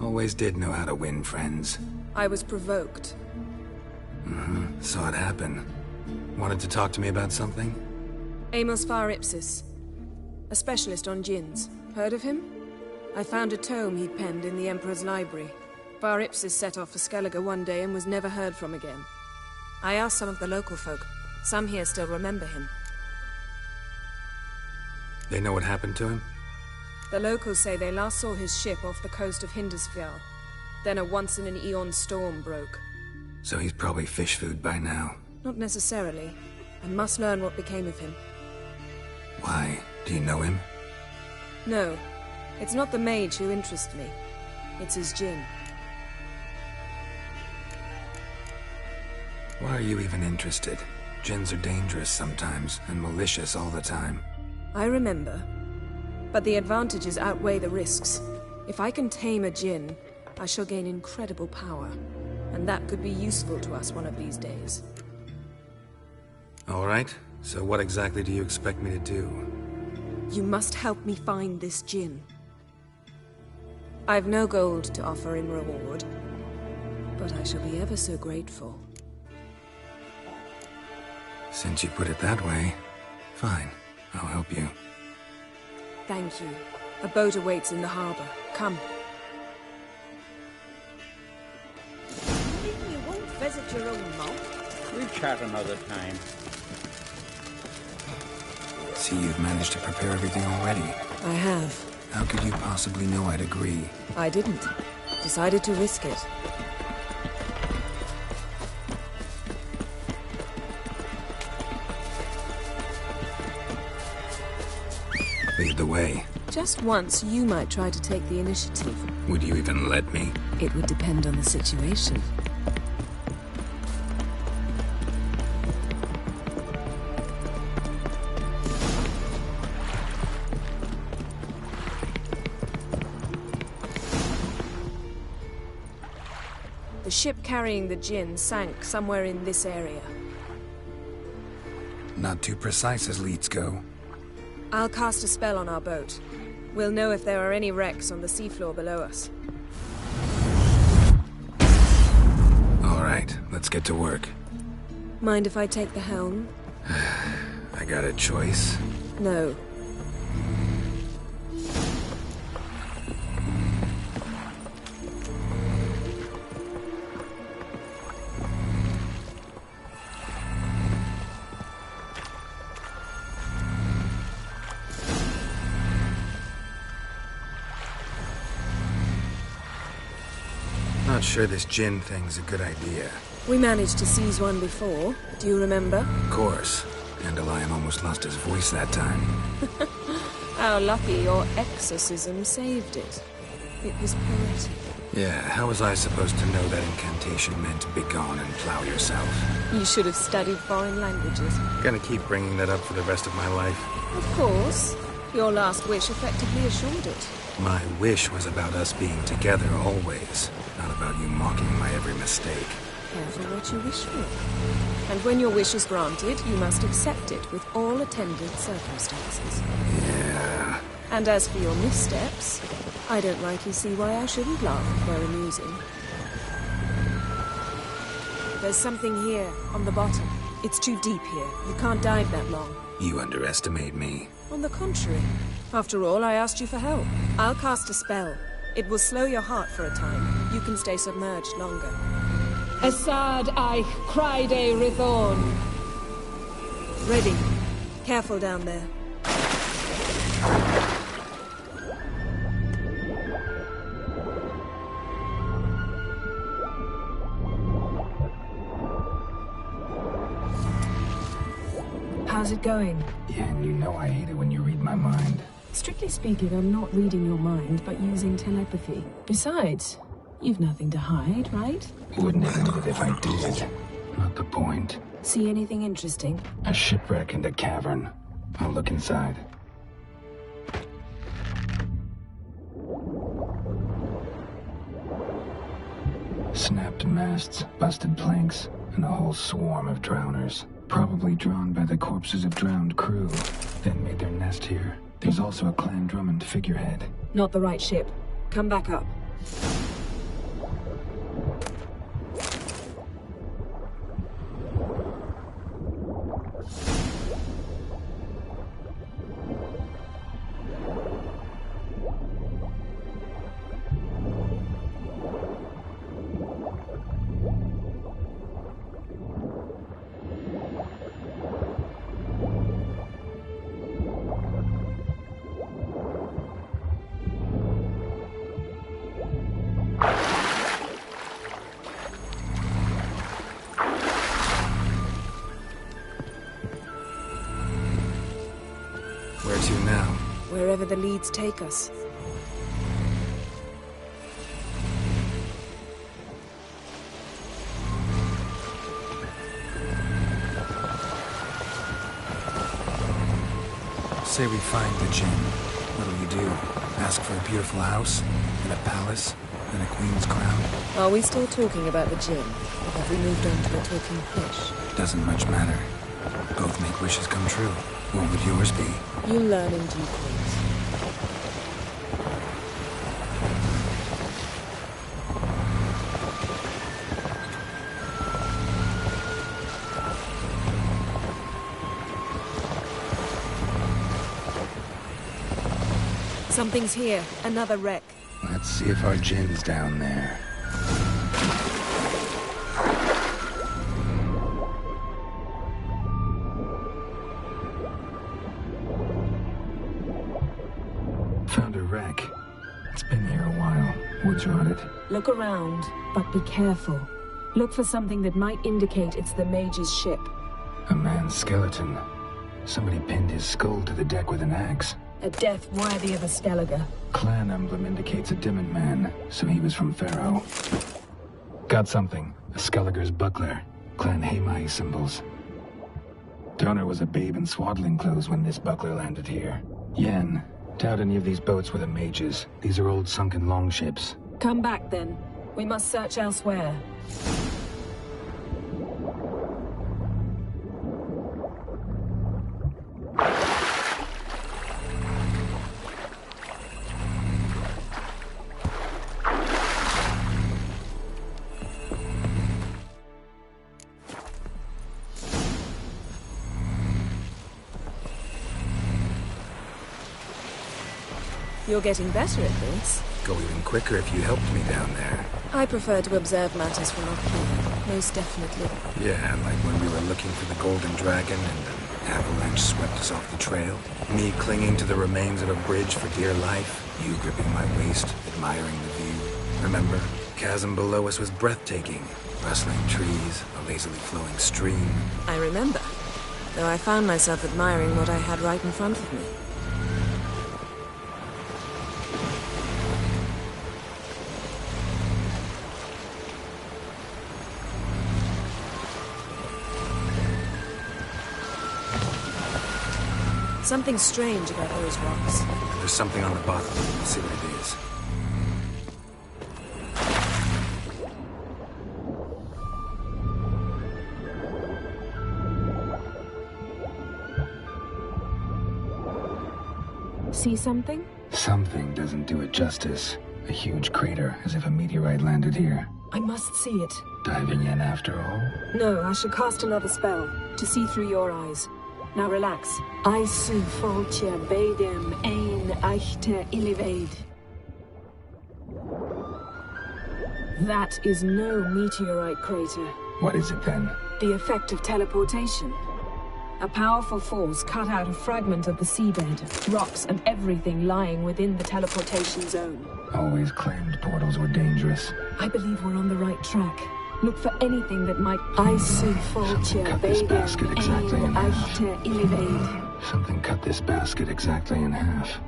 Always did know how to win friends. I was provoked. Saw it happen. Wanted to talk to me about something? Amos Far Ipsis. A specialist on djinns. Heard of him? I found a tome he'd penned in the Emperor's library. Far Ipsis set off for Skellige one day and was never heard from again. I asked some of the local folk. Some here still remember him. They know what happened to him? The locals say they last saw his ship off the coast of Hindisfjall. Then a once-in-an-eon storm broke. So he's probably fish food by now. Not necessarily. I must learn what became of him. Why? Do you know him? No. It's not the mage who interests me. It's his djinn. Why are you even interested? Djinns are dangerous sometimes, and malicious all the time. I remember. But the advantages outweigh the risks. If I can tame a djinn, I shall gain incredible power. And that could be useful to us one of these days. All right. So what exactly do you expect me to do? You must help me find this djinn. I've no gold to offer in reward, but I shall be ever so grateful. Since you put it that way, fine. I'll help you. Thank you. A boat awaits in the harbor. Come. You won't visit your own monk? We'll chat another time. See, you've managed to prepare everything already. I have. How could you possibly know I'd agree? I didn't. Decided to risk it. Lead the way. Just once, you might try to take the initiative. Would you even let me? It would depend on the situation. The ship carrying the djinn sank somewhere in this area. Not too precise as leads go. I'll cast a spell on our boat. We'll know if there are any wrecks on the seafloor below us. All right, let's get to work. Mind if I take the helm? I got a choice. No. Not sure this djinn thing's a good idea. We managed to seize one before. Do you remember? Of course. Dandelion almost lost his voice that time. How lucky your exorcism saved it. It was poetic. Yeah, how was I supposed to know that incantation meant begone and plow yourself? You should have studied foreign languages. Gonna keep bringing that up for the rest of my life. Of course. Your last wish effectively assured it. My wish was about us being together always, not about you mocking my every mistake. Careful what you wish for. And when your wish is granted, you must accept it with all attendant circumstances. Yeah. And as for your missteps, I don't rightly see why I shouldn't laugh if they're amusing. There's something here, on the bottom. It's too deep here. You can't dive that long. You underestimate me. On the contrary. After all, I asked you for help. I'll cast a spell. It will slow your heart for a time. You can stay submerged longer. Assad Eich Criede Rithorn. Ready. Careful down there. How's it going? Yeah, and you know I hate it when you read my mind. Strictly speaking, I'm not reading your mind, but using telepathy. Besides, you've nothing to hide, right? Wouldn't admit it if I did. Not the point. See anything interesting? A shipwreck and a cavern. I'll look inside. Snapped masts, busted planks, and a whole swarm of drowners. Probably drawn by the corpses of drowned crew, then made their nest here. There's also a Clan Drummond figurehead. Not the right ship. Come back up. Where to now? Wherever the leads take us. Say we find the Jinn. What'll you do? Ask for a beautiful house? And a palace? And a queen's crown? Are we still talking about the Jinn? Or have we moved on to a talking fish? Doesn't much matter. Both make wishes come true. What would yours be? You'll learn in due course. Something's here. Another wreck. Let's see if our Jinn's down there. Found a wreck. It's been here a while. Woods rotted. Look around, but be careful. Look for something that might indicate it's the mage's ship. A man's skeleton. Somebody pinned his skull to the deck with an axe. A death worthy of a Skellige. Clan emblem indicates a Dimmen man, so he was from Pharaoh. Got something. A Skellige's buckler. Clan Hamai symbols. Donor was a babe in swaddling clothes when this buckler landed here. Yen, doubt any of these boats were the mages. These are old sunken longships. Come back then. We must search elsewhere. You're getting better at this. Go even quicker if you helped me down there. I prefer to observe matters from up here, most definitely. Yeah, like when we were looking for the Golden Dragon and an avalanche swept us off the trail. Me clinging to the remains of a bridge for dear life. You gripping my waist, admiring the view. Remember? Chasm below us was breathtaking. Rustling trees, a lazily flowing stream. I remember, though I found myself admiring what I had right in front of me. Something strange about those rocks. There's something on the bottom. Let's see what it is. See something? Something doesn't do it justice. A huge crater, as if a meteorite landed here. I must see it. Diving in after all? No, I should cast another spell, to see through your eyes. Now relax. Isu foltje bedem ein echte ilivaid. That is no meteorite crater. What is it then? The effect of teleportation. A powerful force cut out a fragment of the seabed, rocks and everything lying within the teleportation zone. Always claimed portals were dangerous. I believe we're on the right track. Look for anything that might... Something cut this basket exactly in half. Something cut this basket exactly in half.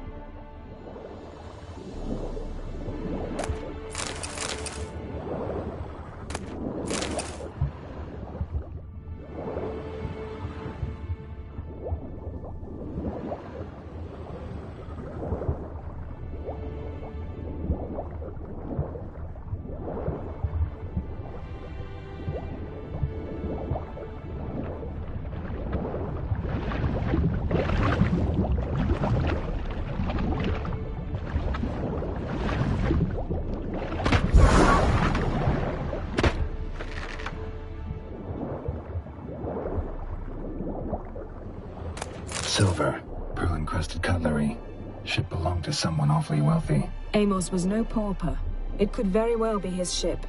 Silver, pearl-encrusted cutlery. Ship belonged to someone awfully wealthy. Amos was no pauper. It could very well be his ship.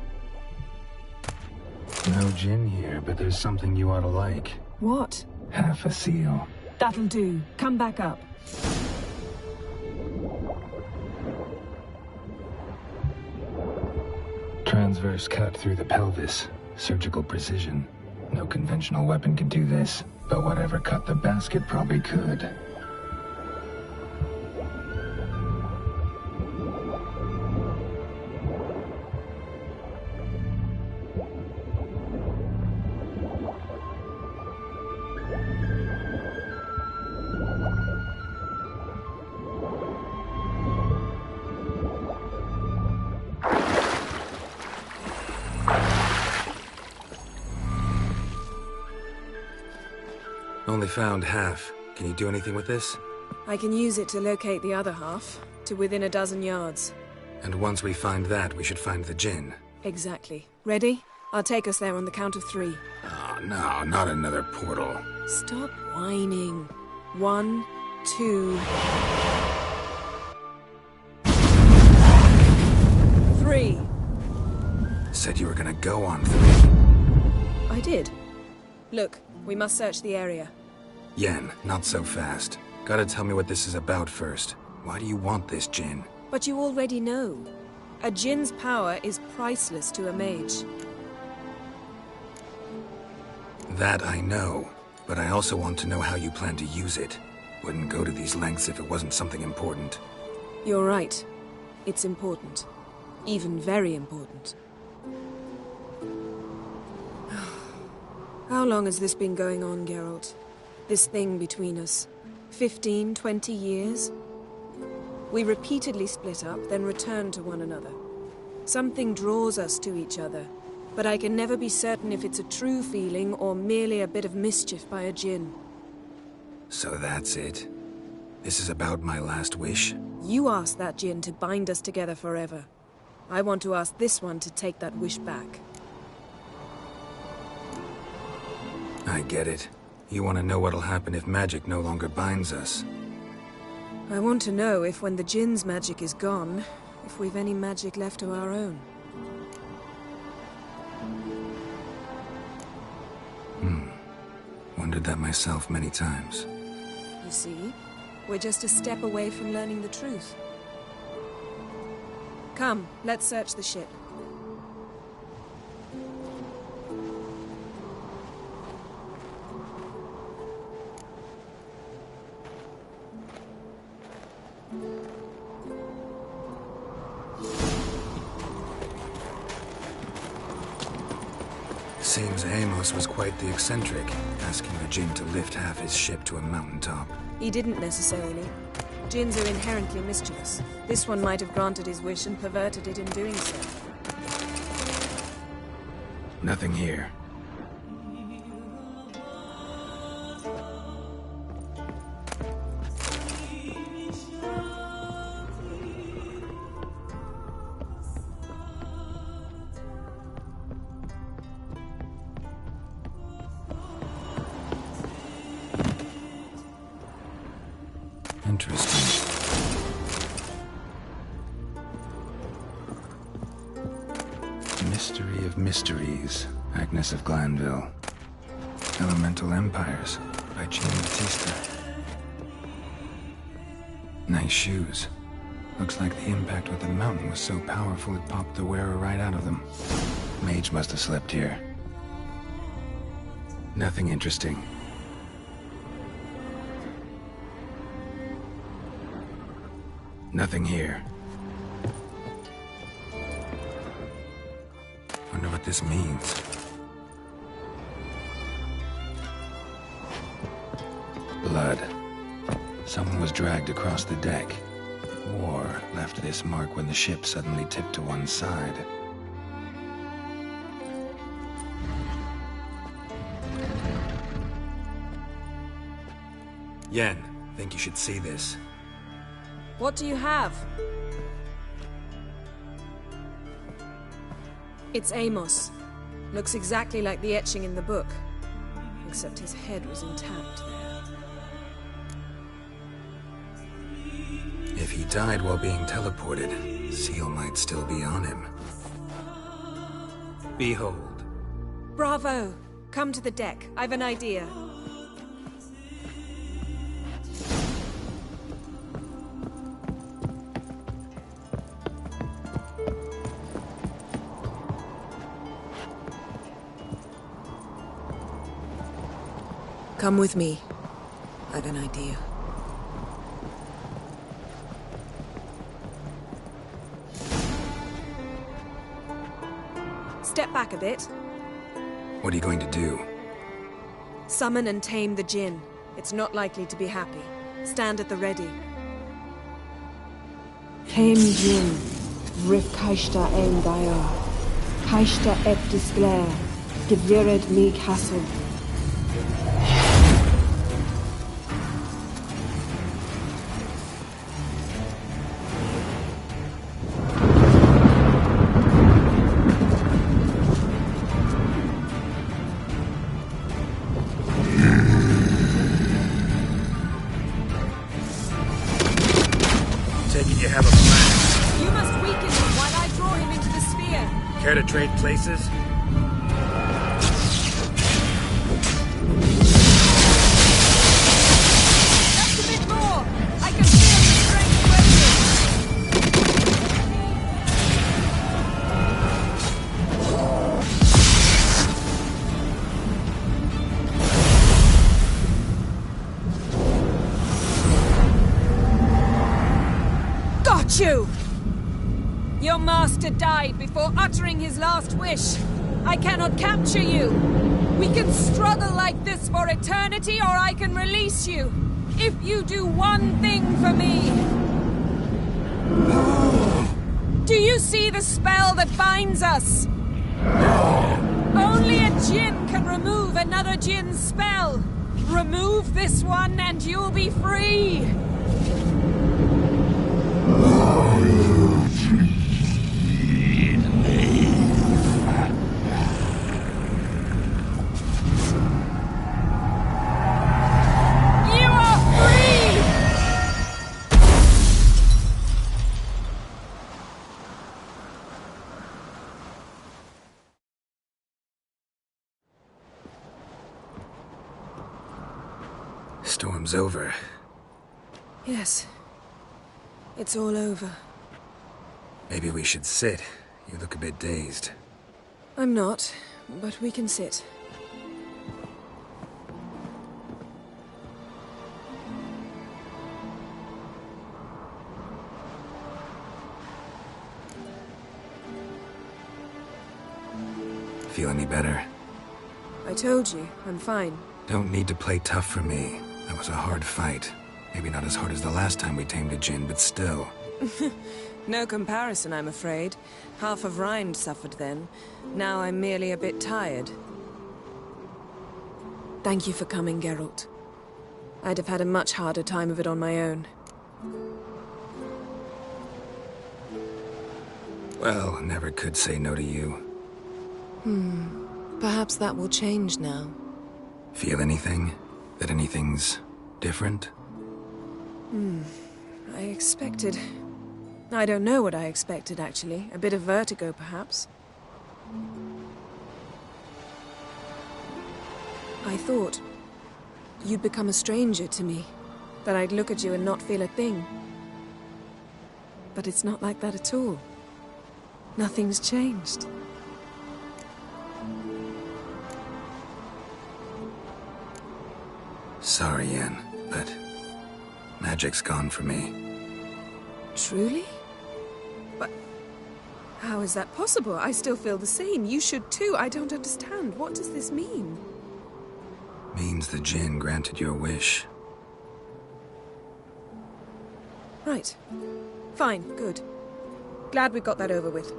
No gin here, but there's something you ought to like. What? Half a seal. That'll do. Come back up. Transverse cut through the pelvis. Surgical precision. No conventional weapon can do this, but whatever cut the basket probably could. Only found half. Can you do anything with this? I can use it to locate the other half, to within a dozen yards. And once we find that, we should find the gin. Exactly. Ready? I'll take us there on the count of 3. Oh, no, not another portal. Stop whining. 1, 2... 3. Said you were gonna go on 3. I did. Look, we must search the area. Yen, not so fast. Gotta tell me what this is about first. Why do you want this gin? But you already know. A djinn's power is priceless to a mage. That I know, but I also want to know how you plan to use it. Wouldn't go to these lengths if it wasn't something important. You're right. It's important. Even very important. How long has this been going on, Geralt? This thing between us? 15, 20 years? We repeatedly split up, then return to one another. Something draws us to each other, but I can never be certain if it's a true feeling or merely a bit of mischief by a djinn. So that's it? This is about my last wish? You asked that djinn to bind us together forever. I want to ask this one to take that wish back. I get it. You want to know what'll happen if magic no longer binds us. I want to know if when the djinn's magic is gone, if we've any magic left of our own. Wondered that myself many times. You see, we're just a step away from learning the truth. Come, let's search the ship. Seems Amos was quite the eccentric, asking the djinn to lift half his ship to a mountaintop. He didn't necessarily. Djinns are inherently mischievous. This one might have granted his wish and perverted it in doing so. Nothing here. Interesting. Mystery of Mysteries, Agnes of Glanville. Elemental Empires, by Jean Batista. Nice shoes. Looks like the impact with the mountain was so powerful it popped the wearer right out of them. Mage must have slept here. Nothing interesting. Nothing here. Wonder what this means. Blood. Someone was dragged across the deck. War left this mark when the ship suddenly tipped to one side. Yen, think you should see this. What do you have? It's Amos. Looks exactly like the etching in the book. Except his head was intact there. If he died while being teleported, Seal might still be on him. Behold. Bravo! Come to the deck. I've an idea. Come with me. I've an idea. Step back a bit. What are you going to do? Summon and tame the Jinn. It's not likely to be happy. Stand at the ready. Tame Jinn, Rif Kaishta ein Daya, Kaishta et Disglair, Gevired mi Castle. Care to trade places? Just a bit more! I can feel the strength waiting. Got you! Your master died before uttering his last wish. I cannot capture you. We can struggle like this for eternity, or I can release you. If you do one thing for me. Do you see the spell that binds us? Only a Jinn can remove another Jinn's spell. Remove this one and you'll be free. Storm's over. Yes. It's all over. Maybe we should sit. You look a bit dazed. I'm not, but we can sit. Feel any better? I told you, I'm fine. Don't need to play tough for me. That was a hard fight. Maybe not as hard as the last time we tamed a Jinn, but still. No comparison, I'm afraid. Half of Rind suffered then. Now I'm merely a bit tired. Thank you for coming, Geralt. I'd have had a much harder time of it on my own. Well, never could say no to you. Perhaps that will change now. Feel anything? That anything's different? I expected... I don't know what I expected, actually. A bit of vertigo, perhaps. I thought you'd become a stranger to me, that I'd look at you and not feel a thing. But it's not like that at all. Nothing's changed. Sorry, Yen, but magic's gone for me. Truly? But how is that possible? I still feel the same. You should too. I don't understand. What does this mean? Means the Jinn granted your wish. Right. Fine, good. Glad we've got that over with.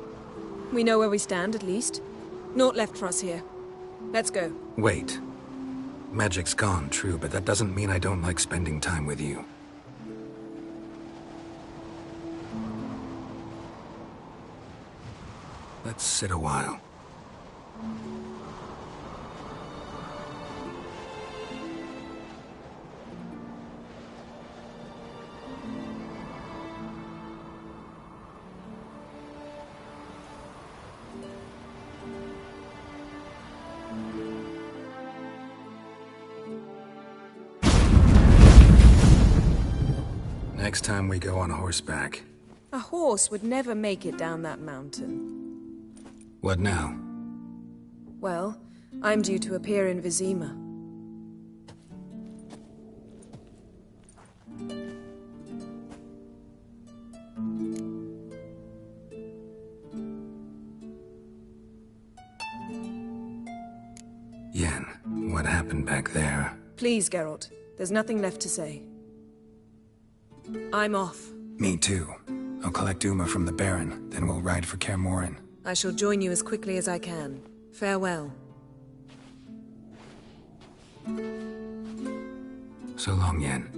We know where we stand, at least. Naught left for us here. Let's go. Wait. Magic's gone, true, but that doesn't mean I don't like spending time with you. Let's sit a while. Next time we go on horseback. A horse would never make it down that mountain. What now? Well, I'm due to appear in Vizima. Yen, what happened back there? Please, Geralt. There's nothing left to say. I'm off. Me too. I'll collect Uma from the Baron, then we'll ride for Kaer Morhen. I shall join you as quickly as I can. Farewell. So long, Yen.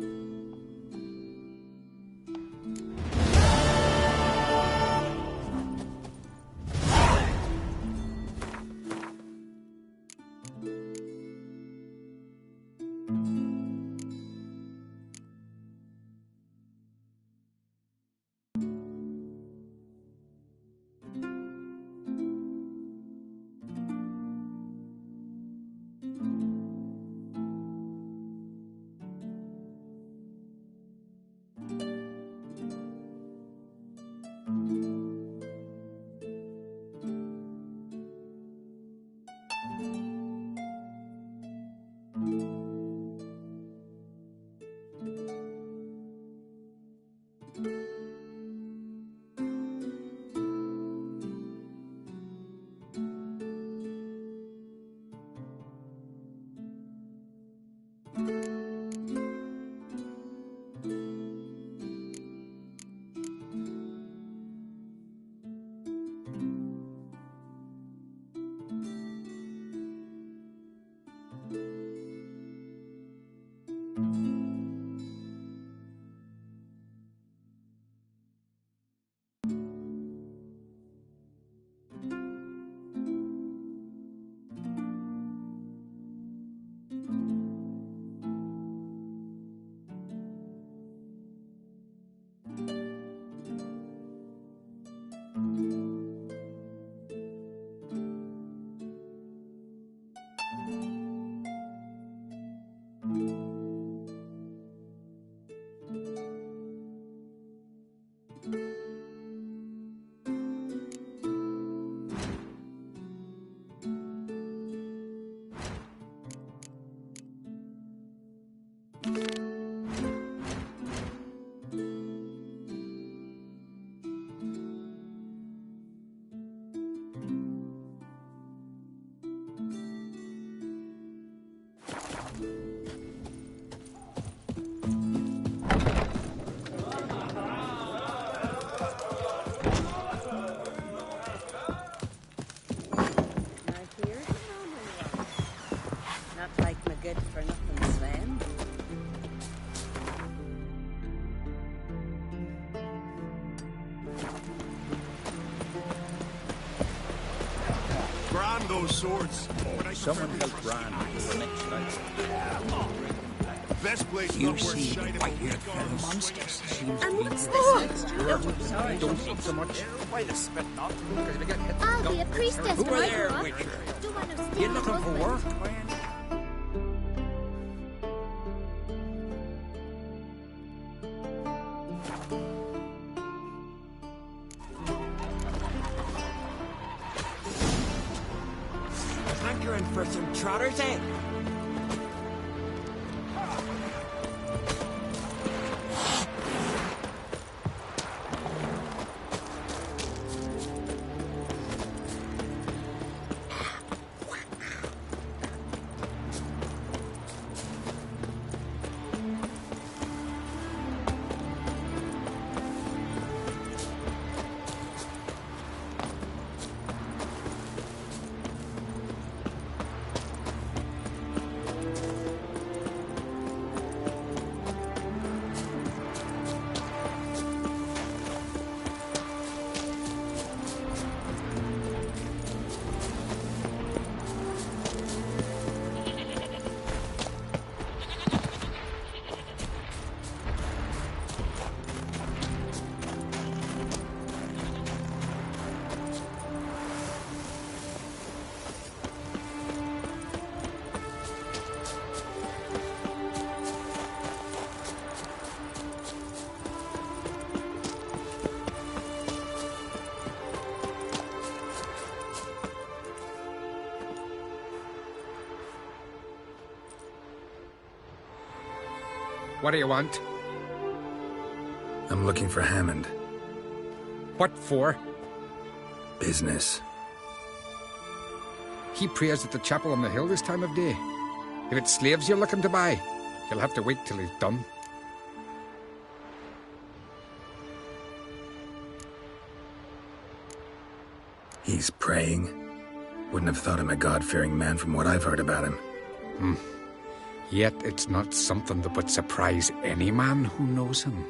Those swords. Someone help Bran for the next night. Best place You not worth see the shining white-haired a fella week monsters seems And to be what's the this? sorry. Don't eat so much. Why the spit not? Because if you get hit, I'll be a priestess, Who are right, there, Rock? Witcher? Don't want to You steal looking for husband. work? Hankering for some trotters, eh? What do you want? I'm looking for Hammond. What for? Business. He prays at the chapel on the hill this time of day. If it's slaves you're looking to buy, you'll have to wait till he's done. He's praying. Wouldn't have thought him a God-fearing man from what I've heard about him. Yet it's not something that would surprise any man who knows him.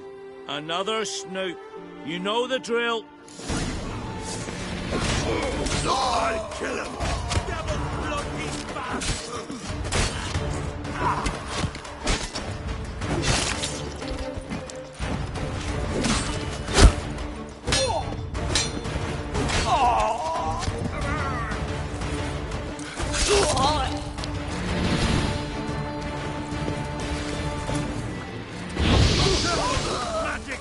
Another snoop. You know the drill. I'll kill him! Devil bloody bastard! Magic!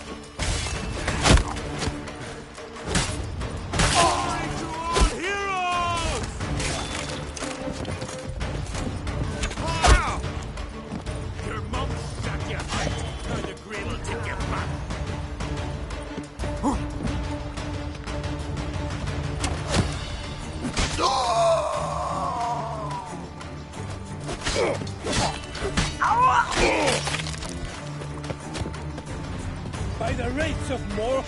Heroes! Your mum shot you. Now the Grail will take you back. By the rates of more.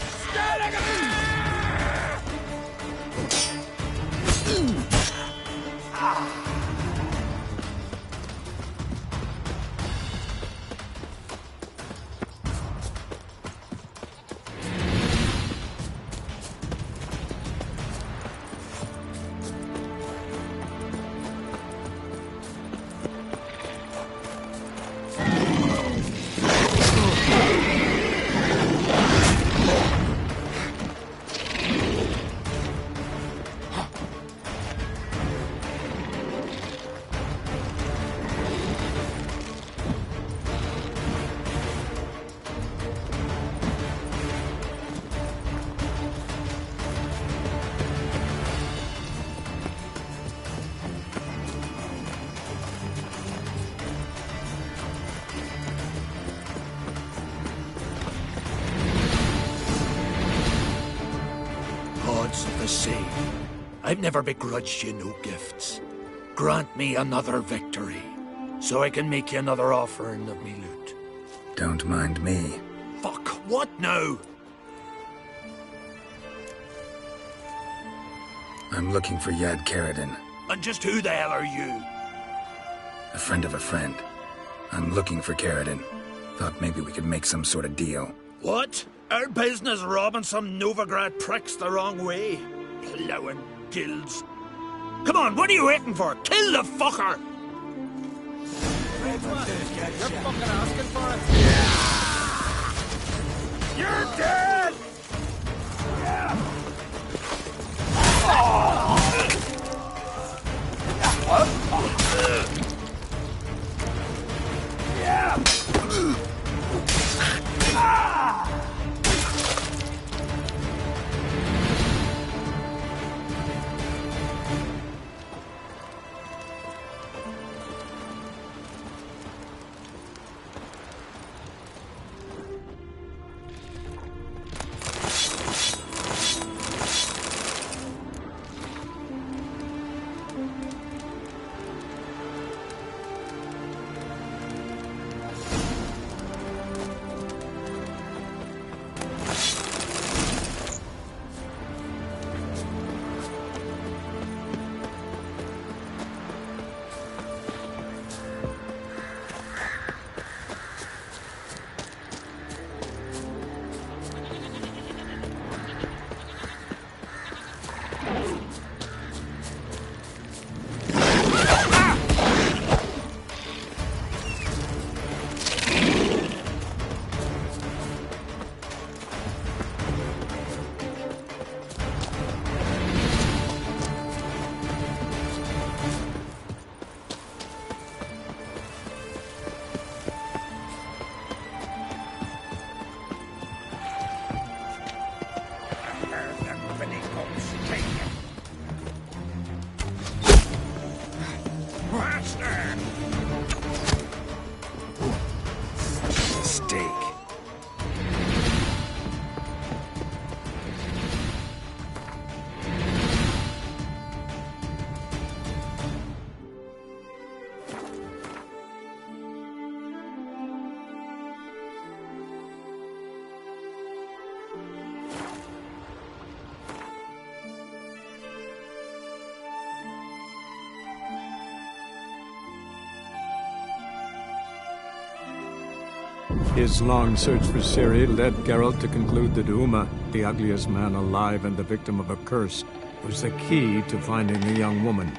Gods of the sea, I've never begrudged you no gifts. Grant me another victory, so I can make you another offering of me loot. Don't mind me. Fuck, what now? I'm looking for Yad Karadin, And just who the hell are you? a friend of a friend. I'm looking for Karadin. Thought maybe we could make some sort of deal. What? Our business robbing some Novigrad pricks the wrong way? Plowing guilds. Come on, what are you waiting for? Kill the fucker! You're fucking asking for it. You're dead! His long search for Ciri led Geralt to conclude that Uma, the ugliest man alive and the victim of a curse, was the key to finding the young woman.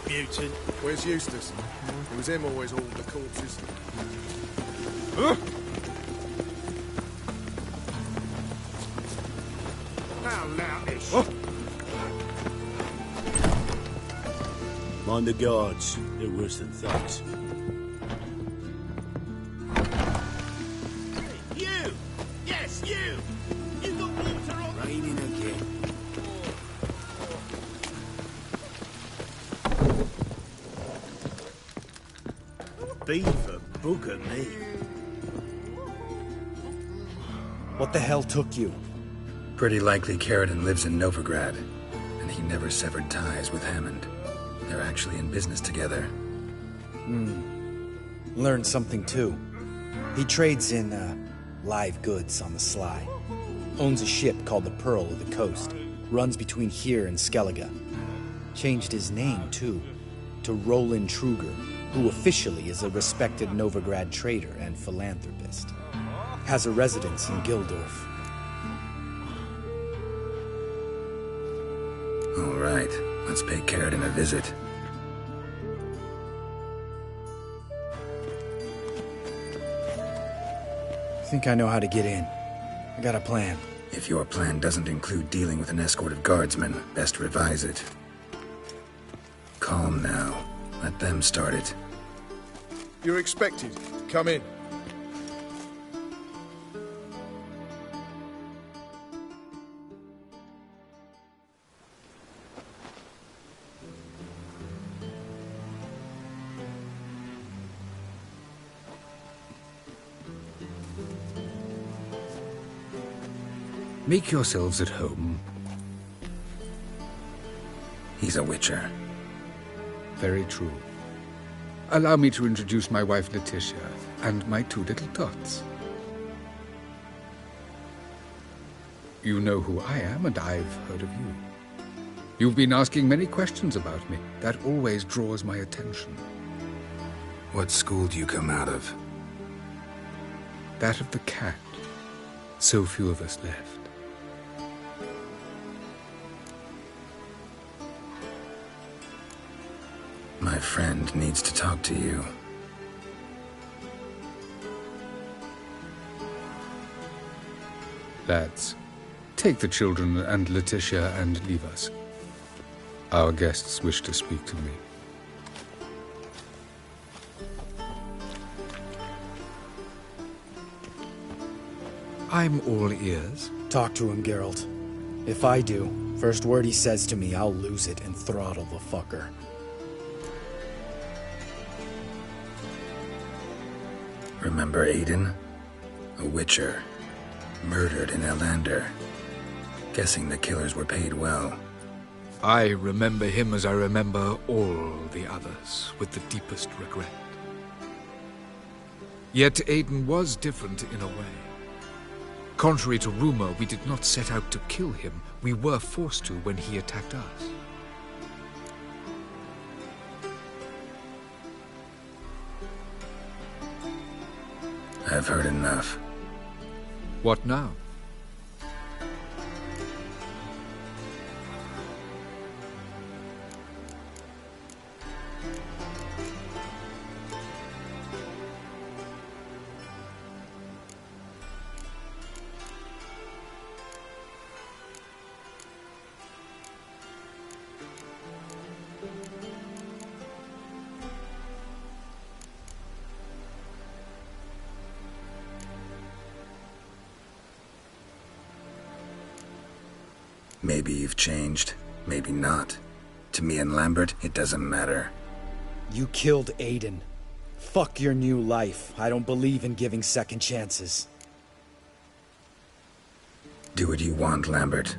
Mutant. Where's Eustace? It was him always hauled the corpses. How loutish. Mind the guards. They're worse than thugs. You! Yes, you! You got water on... Raining again. Beaver bugger me. What the hell took you? Pretty likely Caridin lives in Novigrad, and he never severed ties with Hammond. They're actually in business together. Learned something too. He trades in, live goods on the sly. Owns a ship called the Pearl of the Coast. Runs between here and Skellige. Changed his name, too, to Roland Truger, who officially is a respected Novigrad trader and philanthropist. Has a residence in Gildorf. All right, let's pay Caridin a visit. I think I know how to get in. I got a plan. If your plan doesn't include dealing with an escort of guardsmen, best revise it. Calm now. Let them start it. You're expected. Come in. Make yourselves at home. He's a witcher. Very true. Allow me to introduce my wife, Letitia, and my two little tots. You know who I am, and I've heard of you. You've been asking many questions about me. That always draws my attention. What school do you come out of? That of the cat. So few of us left. My friend needs to talk to you. Lads, take the children and Letitia and leave us. Our guests wish to speak to me. I'm all ears. Talk to him, Geralt. If I do, first word he says to me, I'll lose it and throttle the fucker. Remember Aiden? A witcher. Murdered in Elander. Guessing the killers were paid well. I remember him as I remember all the others, with the deepest regret. Yet Aiden was different in a way. Contrary to rumor, we did not set out to kill him. We were forced to when he attacked us. I've heard enough. What now? Maybe you've changed, maybe not. To me and Lambert, it doesn't matter. You killed Aiden. Fuck your new life. I don't believe in giving second chances. Do what you want, Lambert.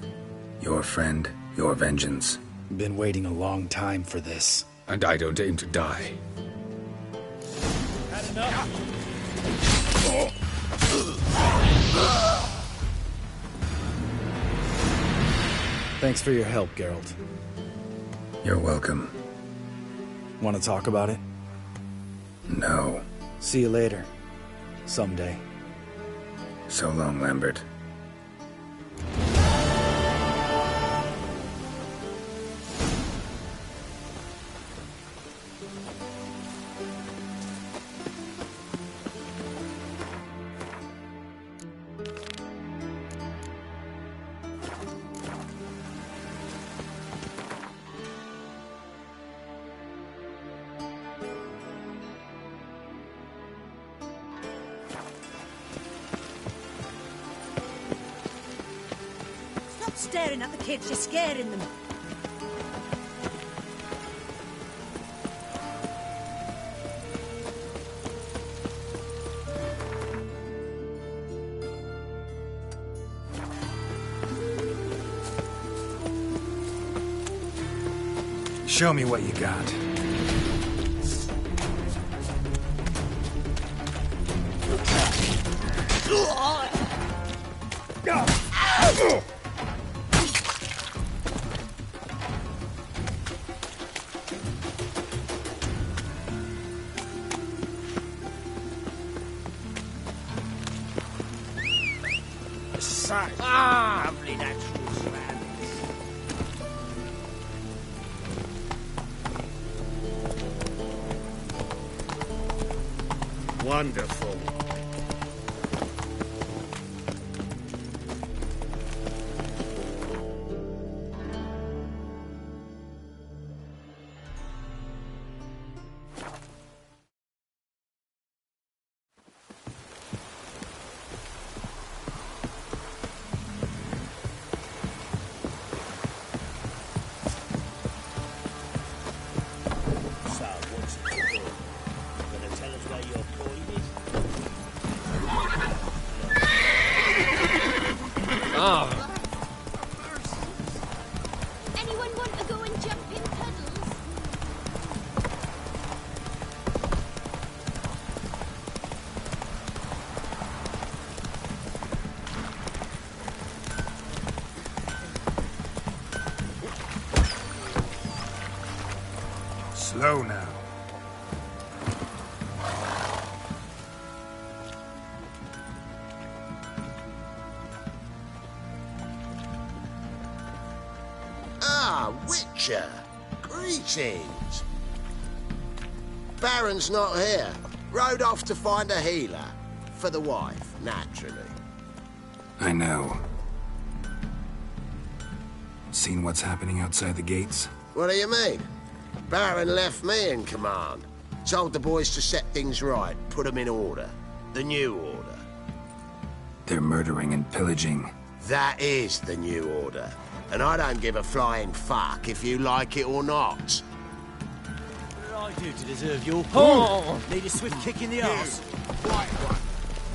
Your friend, your vengeance. Been waiting a long time for this. And I don't aim to die. Had enough? Thanks for your help, Geralt. You're welcome. Want to talk about it? No. See you later. Someday. So long, Lambert. Staring at the kids, you're scaring them. Show me what you got. Lovely natural surroundings. Wonderful. Slow now. Ah, Witcher! Greetings! Baron's not here. Rode off to find a healer. For the wife, naturally. I know. Seen what's happening outside the gates? What do you mean? Baron left me in command. Told the boys to set things right, put them in order. The new order. They're murdering and pillaging. That is the new order. And I don't give a flying fuck if you like it or not. What did I do to deserve your... Oh! Need a swift kick in the arse. White one.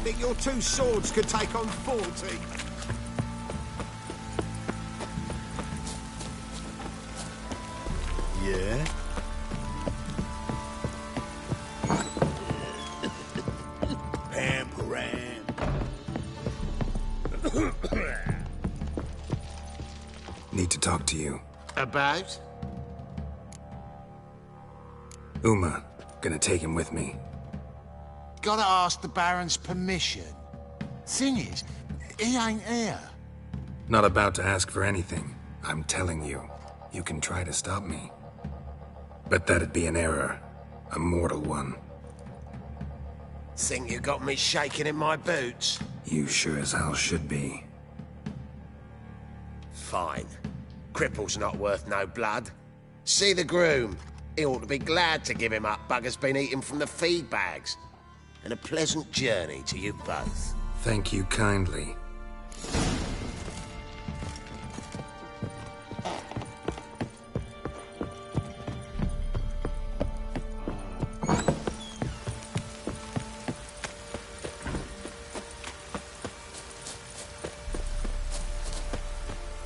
Think your two swords could take on 40? Yeah? Pamparam. Need to talk to you. About? Uma. Gonna take him with me. Gotta ask the Baron's permission. Thing is, he ain't here. Not about to ask for anything. I'm telling you. You can try to stop me. But that'd be an error. A mortal one. Think you got me shaking in my boots? You sure as hell should be. Fine. Cripple's not worth no blood. See the groom. He ought to be glad to give him up. Bugger's been eating from the feed bags. And a pleasant journey to you both. Thank you kindly.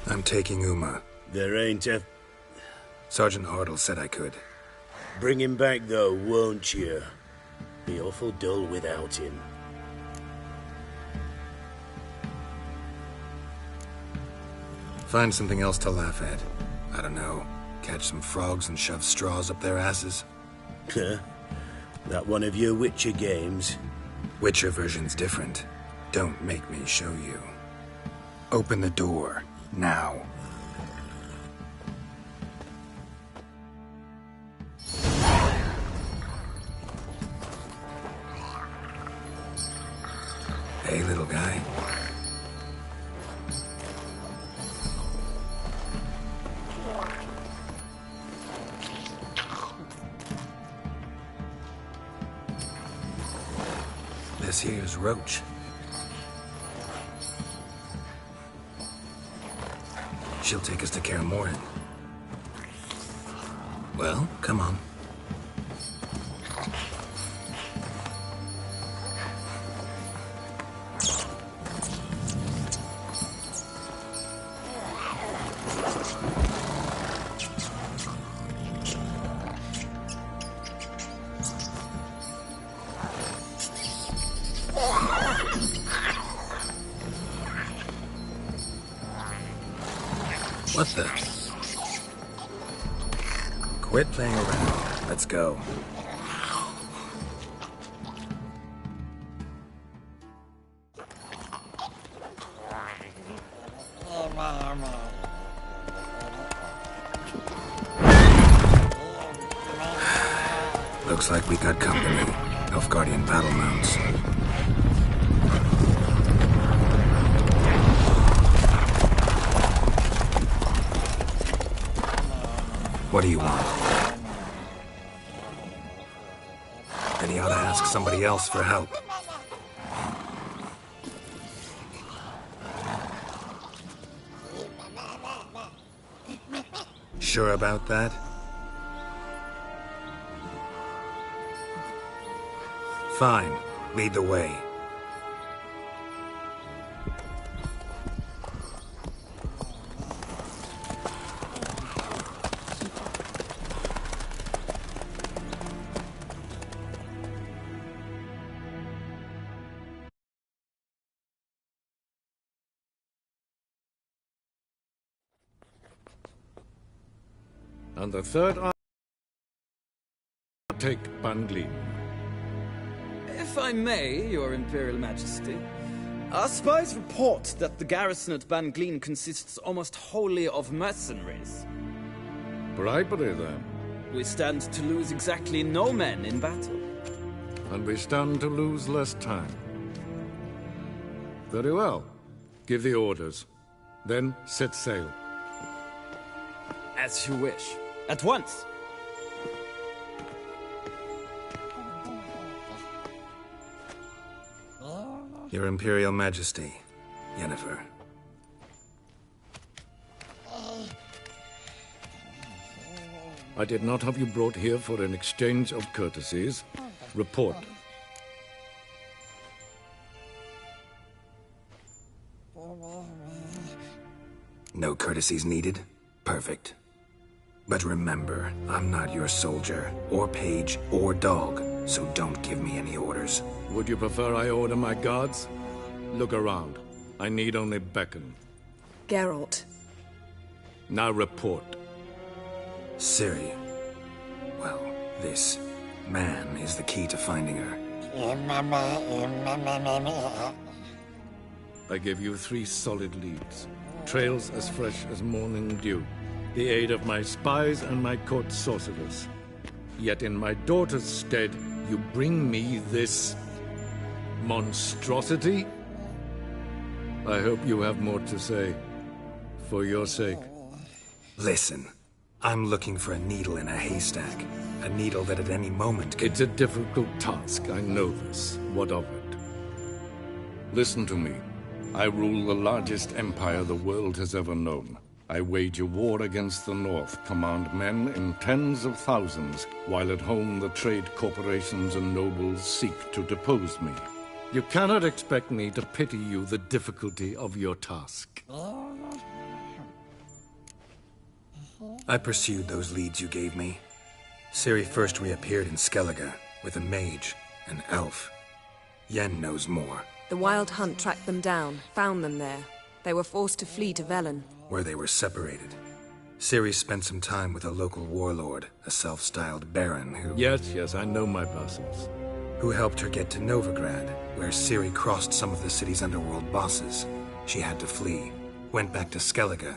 I'm taking Uma. There ain't a... Sergeant Hartle said I could. Bring him back, though, won't you? Be awful dull without him. Find something else to laugh at. I don't know. Catch some frogs and shove straws up their asses. Huh? That one of your Witcher games? Witcher version's different. Don't make me show you. Open the door. Now. Hey, little guy. This here's Roach. She'll take us to Kaer Morhen. Well, come on. What the? Quit playing around. Let's go. Looks like we got company. Nilfgaardian battle mounts. What do you want? Then he ought to ask somebody else for help. Sure about that? Fine. Lead the way. On the third take Ban Glin? If I may, Your Imperial Majesty, our spies report that the garrison at Ban Glin consists almost wholly of mercenaries. Bribery, then. We stand to lose exactly no men in battle. And we stand to lose less time. Very well. Give the orders. Then set sail. As you wish. At once! Your Imperial Majesty, Yennefer. I did not have you brought here for an exchange of courtesies. Report. No courtesies needed? Perfect. But remember, I'm not your soldier, or page, or dog, so don't give me any orders. Would you prefer I order my guards? Look around. I need only beckon. Geralt. Now report. Ciri. Well, this man is the key to finding her. I give you 3 solid leads. Trails as fresh as morning dew. The aid of my spies and my court sorcerers. Yet in my daughter's stead, you bring me this monstrosity? I hope you have more to say. For your sake. Listen, I'm looking for a needle in a haystack. A needle that at any moment could... It's a difficult task, I know this. What of it? Listen to me. I rule the largest empire the world has ever known. I wage a war against the North, command men in tens of thousands, while at home the trade corporations and nobles seek to depose me. You cannot expect me to pity you the difficulty of your task. I pursued those leads you gave me. Ciri first reappeared in Skellige with a mage, an elf. Yen knows more. The Wild Hunt tracked them down, found them there. They were forced to flee to Velen, where they were separated. Ciri spent some time with a local warlord, a self-styled baron who... Yes, I know my vassals. Who helped her get to Novigrad, where Ciri crossed some of the city's underworld bosses. She had to flee, went back to Skellige,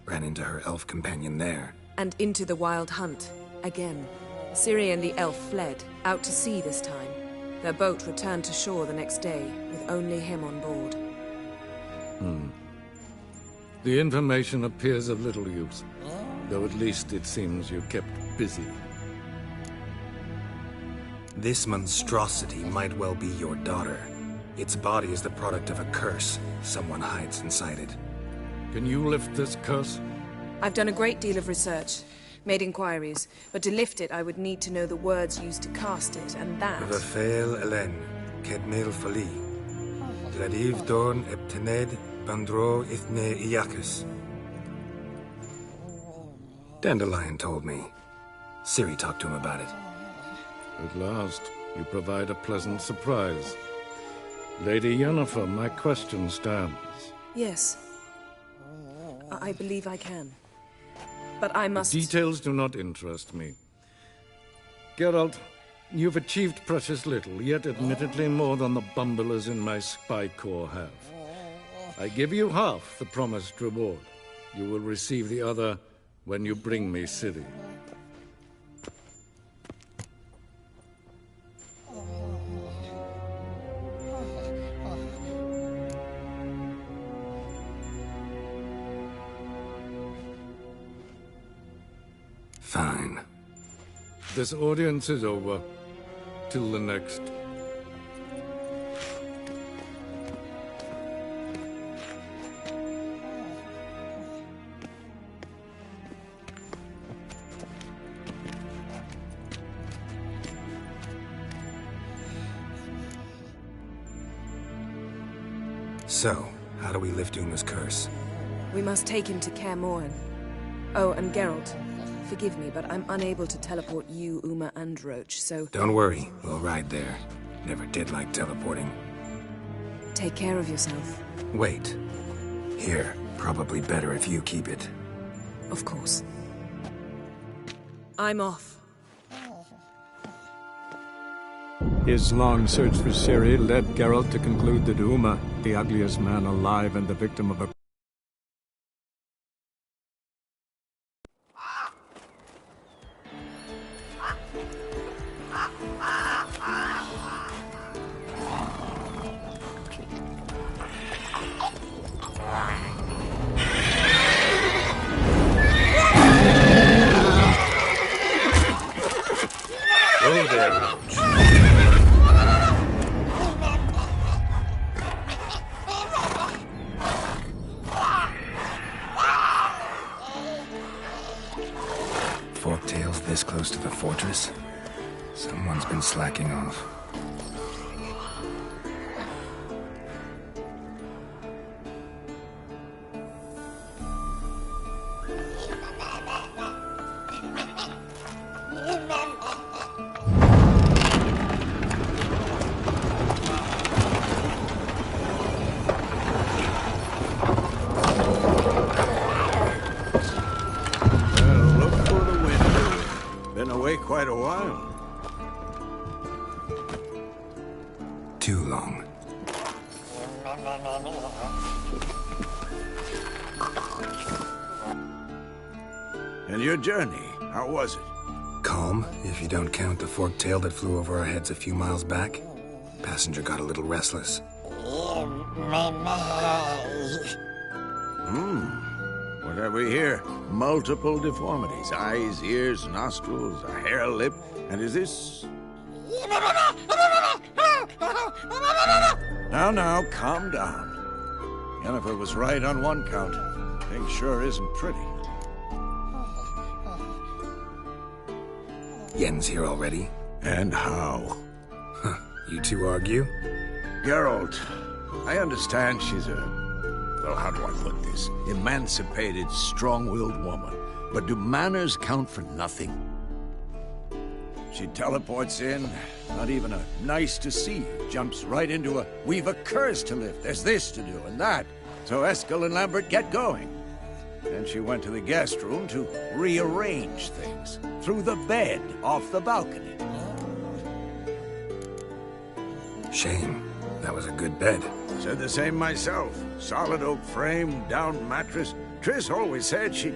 ran into her elf companion there. And into the Wild Hunt, again. Ciri and the elf fled, out to sea this time. Their boat returned to shore the next day, with only him on board. The information appears of little use, though at least it seems you kept busy. This monstrosity might well be your daughter. Its body is the product of a curse someone hides inside it. Can you lift this curse? I've done a great deal of research, made inquiries, but to lift it I would need to know the words used to cast it, and that... Vafael Elen, Kedmil Fali, Dradiv Dorn Eptened, Bandro Ithne Iacus. Dandelion told me. Ciri talked to him about it. At last, you provide a pleasant surprise. Lady Yennefer, my question stands. Yes. I believe I can. But I must... The details do not interest me. Geralt, you've achieved precious little, yet admittedly more than the bumblers in my spy corps have. I give you half the promised reward. You will receive the other when you bring me Ciri. Fine. This audience is over. Till the next. So, how do we lift Uma's curse? We must take him to Kaer Morhen. Oh, and Geralt, forgive me, but I'm unable to teleport you, Uma, and Roach, so... Don't worry, we'll ride there. Never did like teleporting. Take care of yourself. Wait. Here, probably better if you keep it. Of course. I'm off. His long search for Ciri led Geralt to conclude that Uma, the ugliest man alive and the victim of a Forktails this close to the fortress? Someone's been slacking off. Quite a while. Too long. And your journey, how was it? Calm, if you don't count the forktail that flew over our heads a few miles back. Passenger got a little restless. What have we here? Multiple deformities. Eyes, ears, nostrils, a hair lip. And is this... Now, calm down. Yennefer was right on one count. Thing sure isn't pretty. Yen's here already? And how? Huh. You two argue? Geralt, I understand she's well, how do I put this? Emancipated, strong-willed woman. But do manners count for nothing? She teleports in, not even a nice to see you, jumps right into a, we've a curse to lift, there's this to do and that. So Eskel and Lambert get going. Then she went to the guest room to rearrange things. Through the bed, off the balcony. Shame. That was a good bed. Said the same myself. Solid oak frame, down mattress. Triss always said she...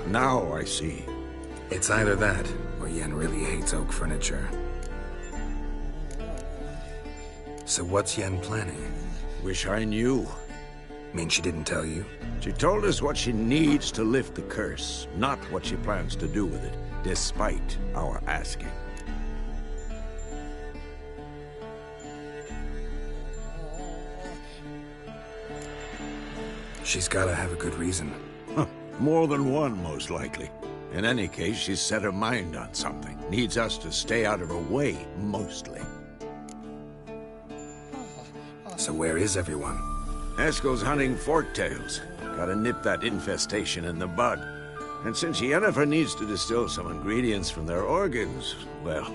Now I see. It's either that, or Yen really hates oak furniture. So what's Yen planning? Wish I knew. Mean she didn't tell you? She told us what she needs to lift the curse, not what she plans to do with it, despite our asking. She's gotta have a good reason. More than one, most likely. In any case, she's set her mind on something. Needs us to stay out of her way, mostly. So where is everyone? Eskel's hunting forktails. Gotta nip that infestation in the bud. And since Yennefer needs to distill some ingredients from their organs, well,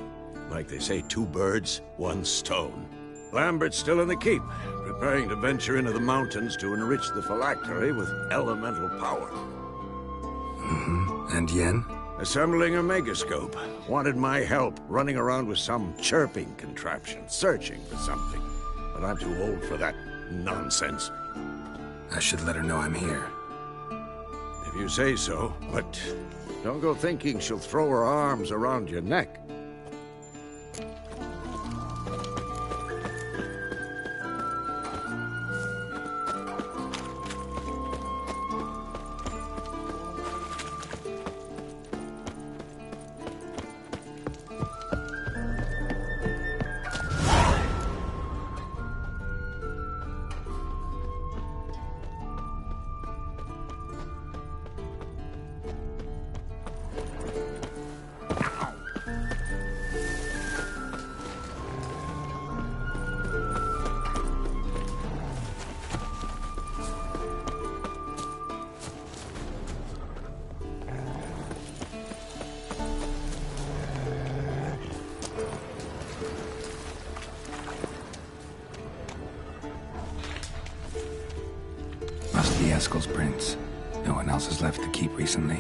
like they say, 2 birds, 1 stone. Lambert's still in the keep, preparing to venture into the mountains to enrich the phylactery with elemental power. And Yen? Assembling a megascope. Wanted my help, running around with some chirping contraption, searching for something. But I'm too old for that nonsense. I should let her know I'm here. If you say so, but don't go thinking she'll throw her arms around your neck. Must be Eskel's prints. No one else has left the keep recently.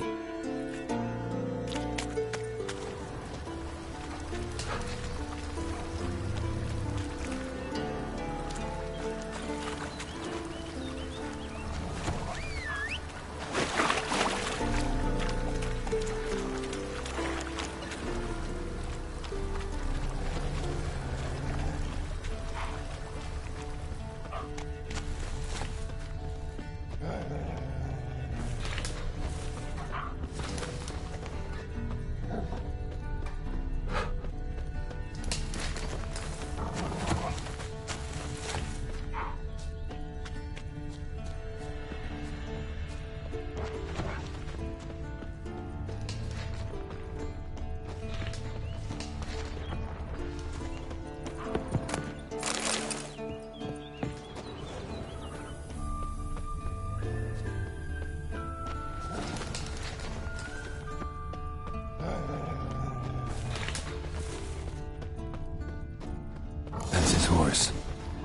That's his horse.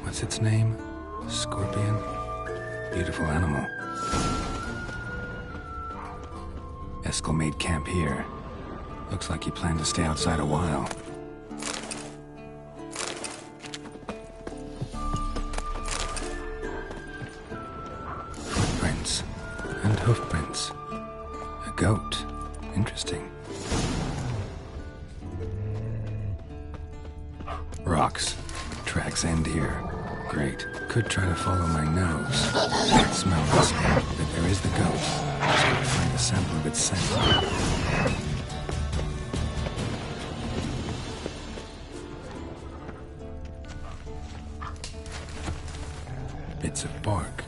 What's its name? Scorpion? Beautiful animal. Eskel made camp here. Looks like he planned to stay outside a while. Footprints. And hoofprints. A goat. Interesting. Rocks. Tracks end here. Great. Could try to follow my nose. Can't smell the snake, but there is the goat. Just gotta find a sample of its scent. Bits of bark.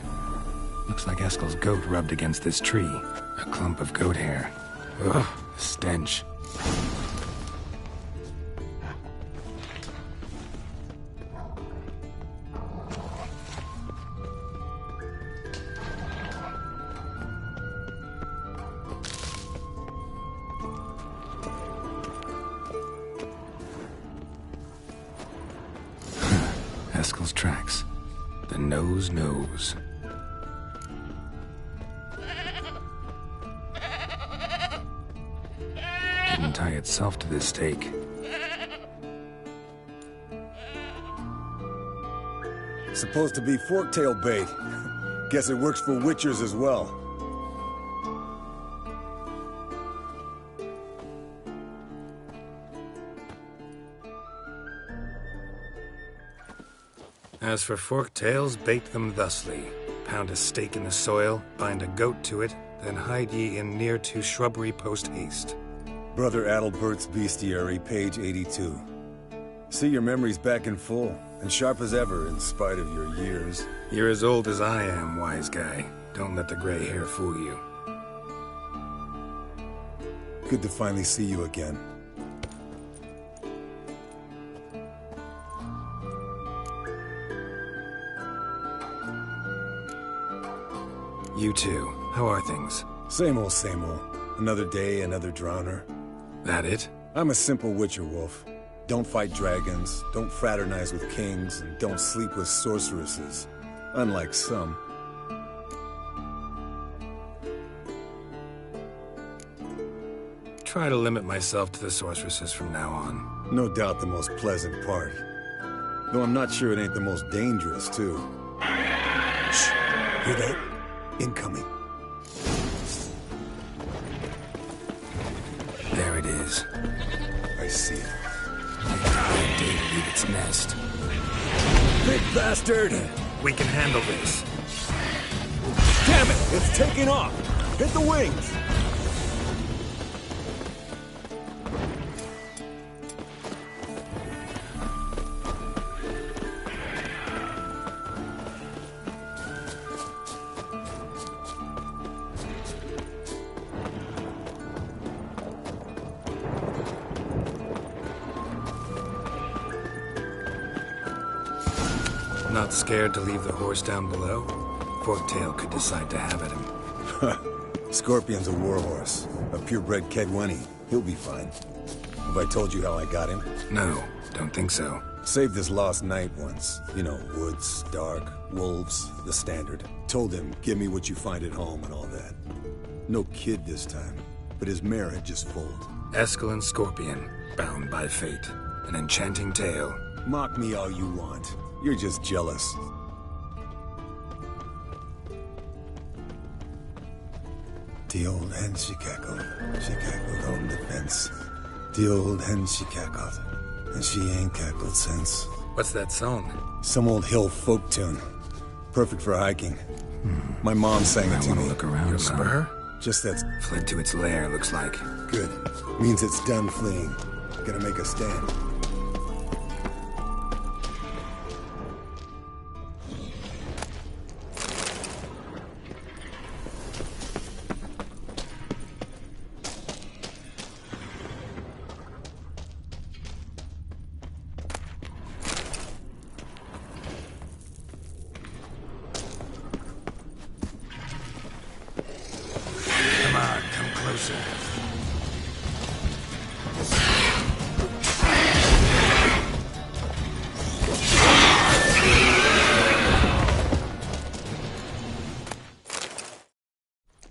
Looks like Eskel's goat rubbed against this tree. A clump of goat hair. Ugh, the stench. Eskel's tracks. The nose knows. Didn't tie itself to this stake. Supposed to be forktail bait. Guess it works for witchers as well. As for forktails, bait them thusly. Pound a stake in the soil, bind a goat to it, then hide ye in near to shrubbery post haste. Brother Adalbert's Bestiary, page 82. See your memories back in full, and sharp as ever in spite of your years. You're as old as I am, wise guy. Don't let the gray hair fool you. Good to finally see you again. You too. How are things? Same old, same old. Another day, another drowner. That it? I'm a simple witcher, Wolf. Don't fight dragons, don't fraternize with kings, and don't sleep with sorceresses. Unlike some. Try to limit myself to the sorceresses from now on. No doubt the most pleasant part. Though I'm not sure it ain't the most dangerous, too. Shh! Hear that? Incoming. There it is. I see it. It did leave its nest. Big bastard! We can handle this. Damn it! It's taking off! Hit the wings! Not scared to leave the horse down below? Forktail could decide to have at him. Scorpion's a warhorse. A purebred Kedwenny. He'll be fine. Have I told you how I got him? No, don't think so. Saved his lost knight once. You know, woods, dark, wolves, the standard. Told him, give me what you find at home and all that. No kid this time, but his mare had just foaled. Eskel and Scorpion, bound by fate. An enchanting tale. Mock me all you want. You're just jealous. The old hen she cackled on the fence. The old hen she cackled, and she ain't cackled since. What's that song? Some old hill folk tune. Perfect for hiking. My mom sang it to me. Look around. Your spur? Just that's fled to its lair, looks like. Good. Means it's done fleeing. Gonna make a stand.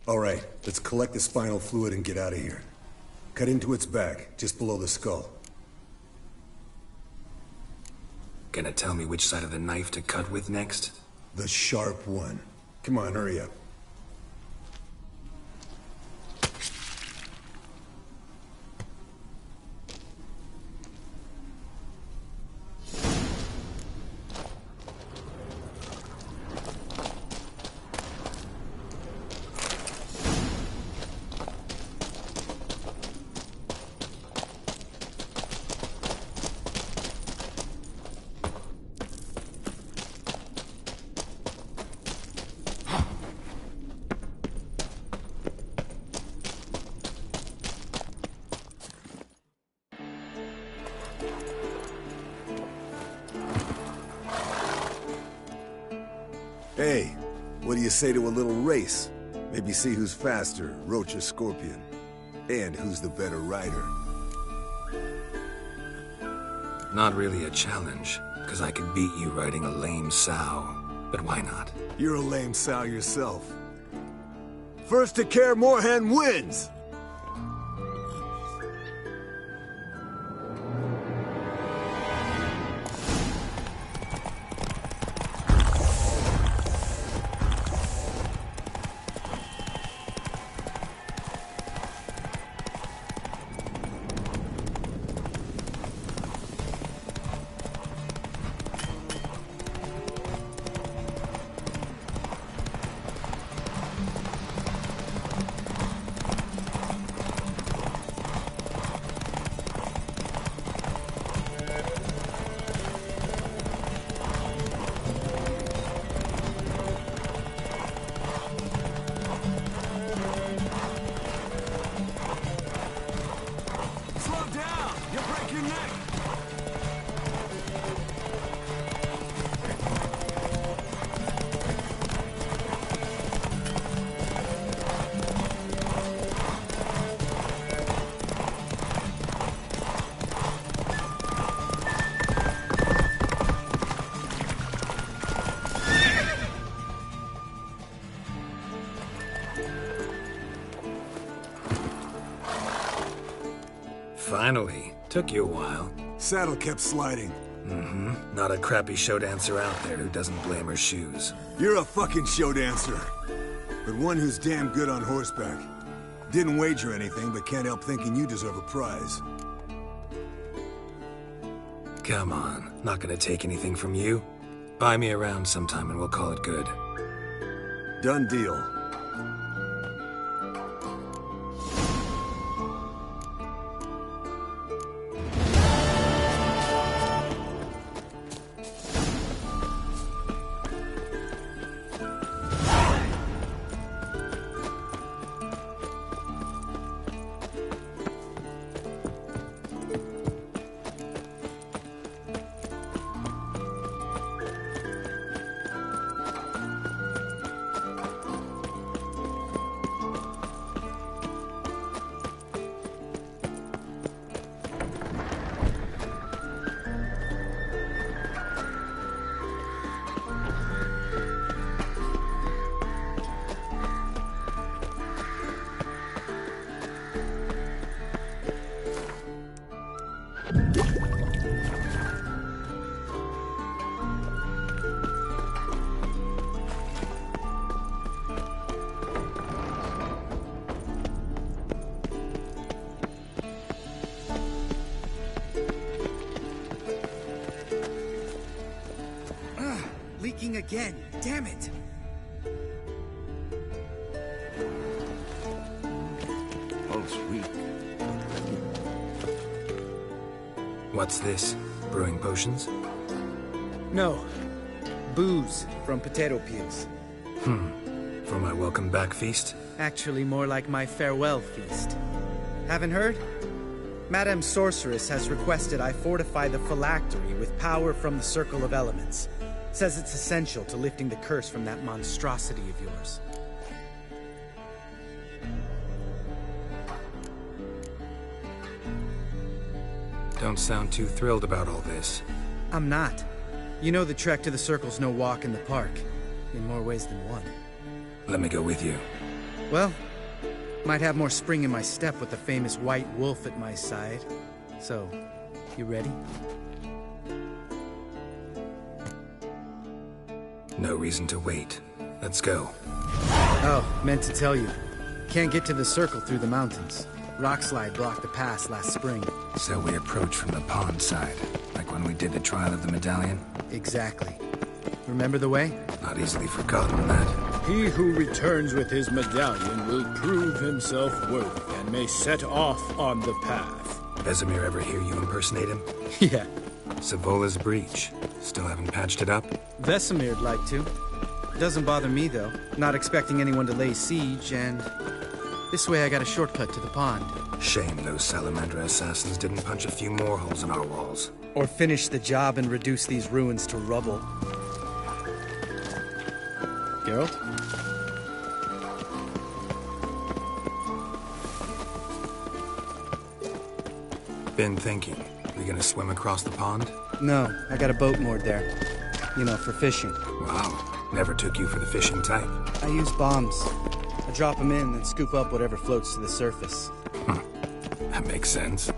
Alright, let's collect the spinal fluid and get out of here. Cut into its back, just below the skull. Gonna tell me which side of the knife to cut with next? The sharp one. Come on, hurry up. Hey, what do you say to a little race? Maybe see who's faster, Roach or Scorpion. And who's the better rider. Not really a challenge, because I could beat you riding a lame sow. But why not? You're a lame sow yourself. First to Kaer Morhen wins! Finally. Took you a while. Saddle kept sliding. Mm-hmm. Not a crappy show dancer out there who doesn't blame her shoes. You're a fucking show dancer. But one who's damn good on horseback. Didn't wager anything, but can't help thinking you deserve a prize. Come on. Not gonna take anything from you. Buy me around sometime and we'll call it good. Done deal. sinking again. Damn it! Pulse weak. What's this? Brewing potions? No. Booze from potato peels. For my welcome back feast? Actually, more like my farewell feast. Haven't heard? Madame Sorceress has requested I fortify the phylactery with power from the Circle of Elements. Says it's essential to lifting the curse from that monstrosity of yours. Don't sound too thrilled about all this. I'm not. You know the trek to the Circle's no walk in the park. In more ways than one. Let me go with you. Well, might have more spring in my step with the famous White Wolf at my side. So, you ready? No reason to wait. Let's go. Oh, meant to tell you. Can't get to the Circle through the mountains. Rockslide blocked the pass last spring. So we approach from the pond side, like when we did the trial of the medallion? Exactly. Remember the way? Not easily forgotten, that. He who returns with his medallion will prove himself worthy and may set off on the path. Vesemir ever hear you impersonate him? Yeah. Savola's breach. Still haven't patched it up? Vesemir'd like to. Doesn't bother me, though. Not expecting anyone to lay siege, and... this way I got a shortcut to the pond. Shame those Salamandra assassins didn't punch a few more holes in our walls. Or finish the job and reduce these ruins to rubble. Geralt? Been thinking. We gonna swim across the pond? No, I got a boat moored there. You know, for fishing. Wow. Never took you for the fishing type. I use bombs. I drop them in and scoop up whatever floats to the surface. That makes sense.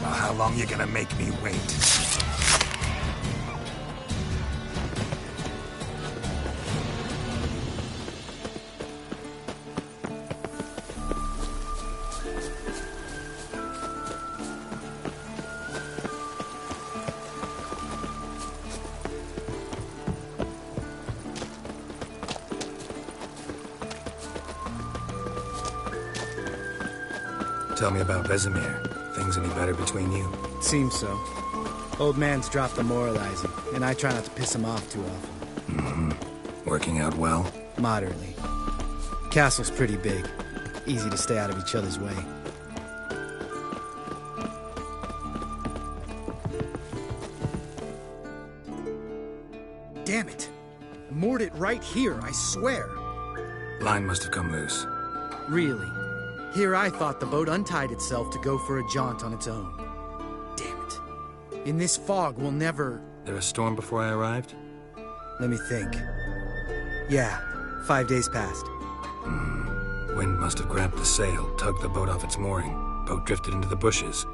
How long you gonna make me wait? Tell me about Vesemir. Things any better between you? Seems so. Old man's dropped the moralizing, and I try not to piss him off too often. Mm-hmm. Working out well? Moderately. Castle's pretty big. Easy to stay out of each other's way. Damn it! I moored it right here, I swear. Line must have come loose. Really? Here I thought the boat untied itself to go for a jaunt on its own. Damn it. In this fog, we'll never... There a storm before I arrived? Let me think. Yeah, 5 days passed. Wind must have grabbed the sail, tugged the boat off its mooring. Boat drifted into the bushes.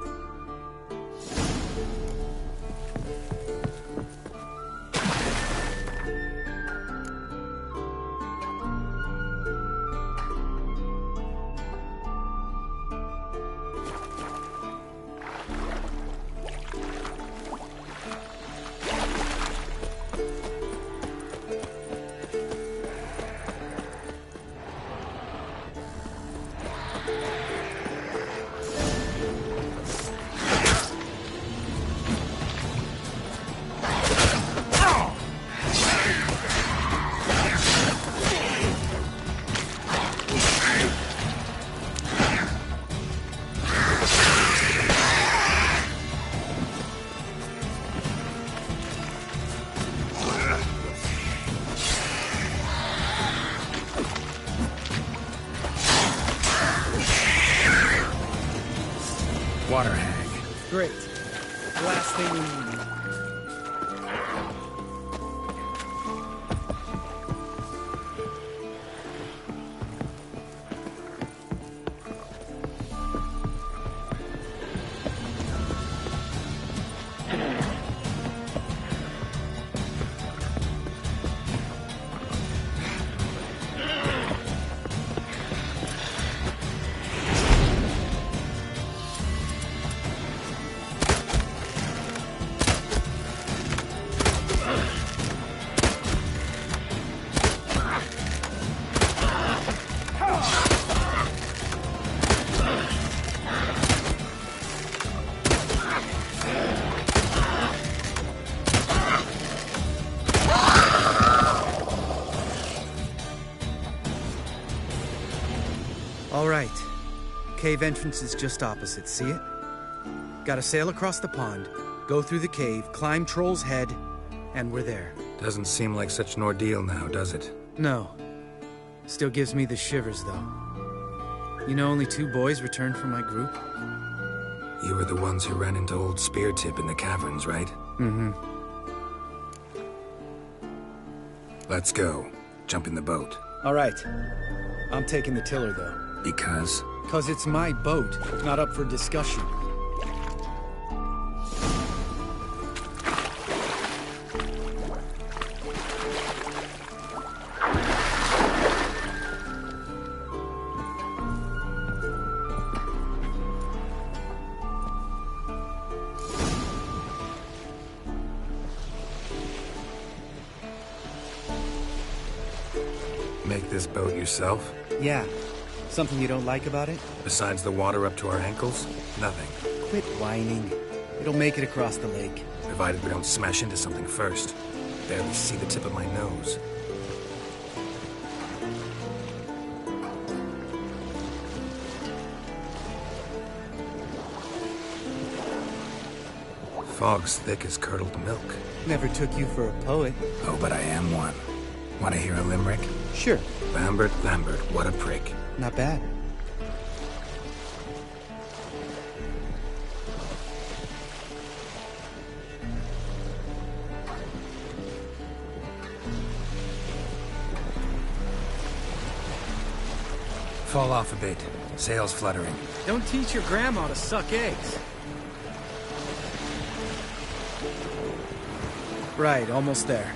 Water hag. Great. Last thing we need. All right. Cave entrance is just opposite, see it? Gotta sail across the pond, go through the cave, climb Troll's Head, and we're there. Doesn't seem like such an ordeal now, does it? No. Still gives me the shivers, though. You know only 2 boys returned from my group? You were the ones who ran into old Speartip in the caverns, right? Mm-hmm. Let's go. Jump in the boat. All right. I'm taking the tiller, though. Because? 'Cause it's my boat, not up for discussion. Make this boat yourself? Yeah. Something you don't like about it? Besides the water up to our ankles? Nothing. Quit whining. It'll make it across the lake. Provided we don't smash into something first. Barely see the tip of my nose. Fog's thick as curdled milk. Never took you for a poet. Oh, but I am one. Want to hear a limerick? Sure. Lambert, Lambert, what a prick. Not bad. Fall off a bit. Sails fluttering. Don't teach your grandma to suck eggs. Right, almost there.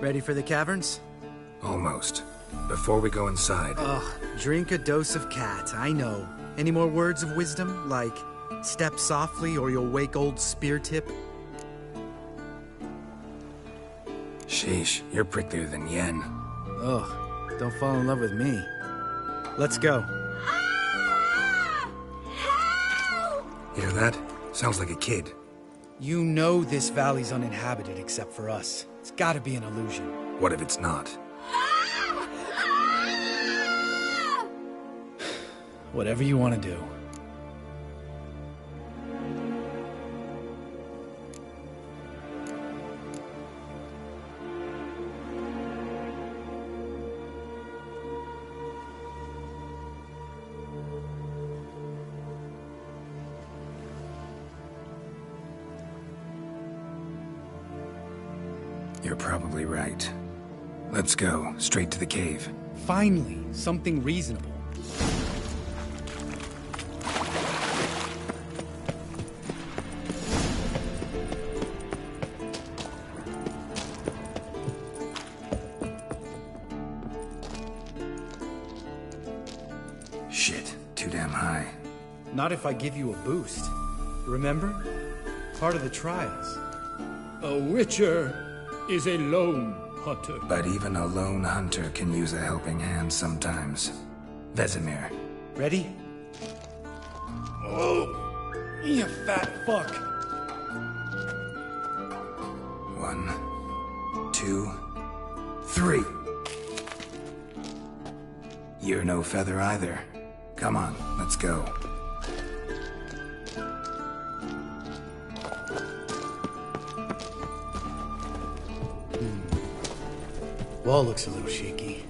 Ready for the caverns? Almost. Before we go inside... Ugh, drink a dose of cat, I know. Any more words of wisdom? Like, step softly or you'll wake old Speartip? Sheesh, you're pricklier than Yen. Ugh, don't fall in love with me. Let's go. Hear that? Sounds like a kid. You know this valley's uninhabited except for us. It's gotta be an illusion. What if it's not? Whatever you want to do. You're probably right. Let's go, straight to the cave. Finally, something reasonable. Shit, too damn high. Not if I give you a boost. Remember? Part of the trials. A witcher is a lone hunter. But even a lone hunter can use a helping hand sometimes. Vesemir. Ready? Oh, you fat fuck. 1, 2, 3. You're no feather either. Come on, let's go. Wall looks a little shaky.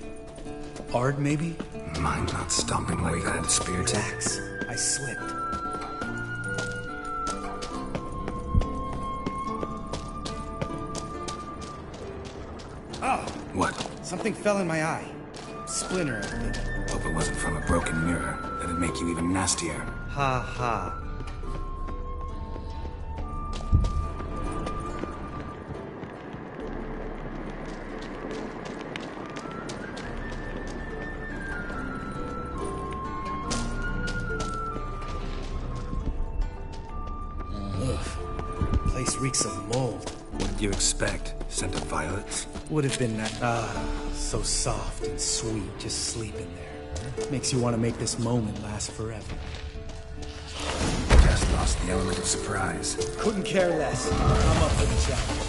Ard, maybe? Mind not stomping like that, spear tip. Relax. I slipped. Oh! What? Something fell in my eye. Splinter, I think. Hope it wasn't from a broken mirror. That'd make you even nastier. Ha ha. Place reeks of mold. What'd you expect? Scent of violets? Would have been that. So soft and sweet, just sleeping there. Makes you want to make this moment last forever. Just lost the element of surprise. Couldn't care less. I'm up for the challenge.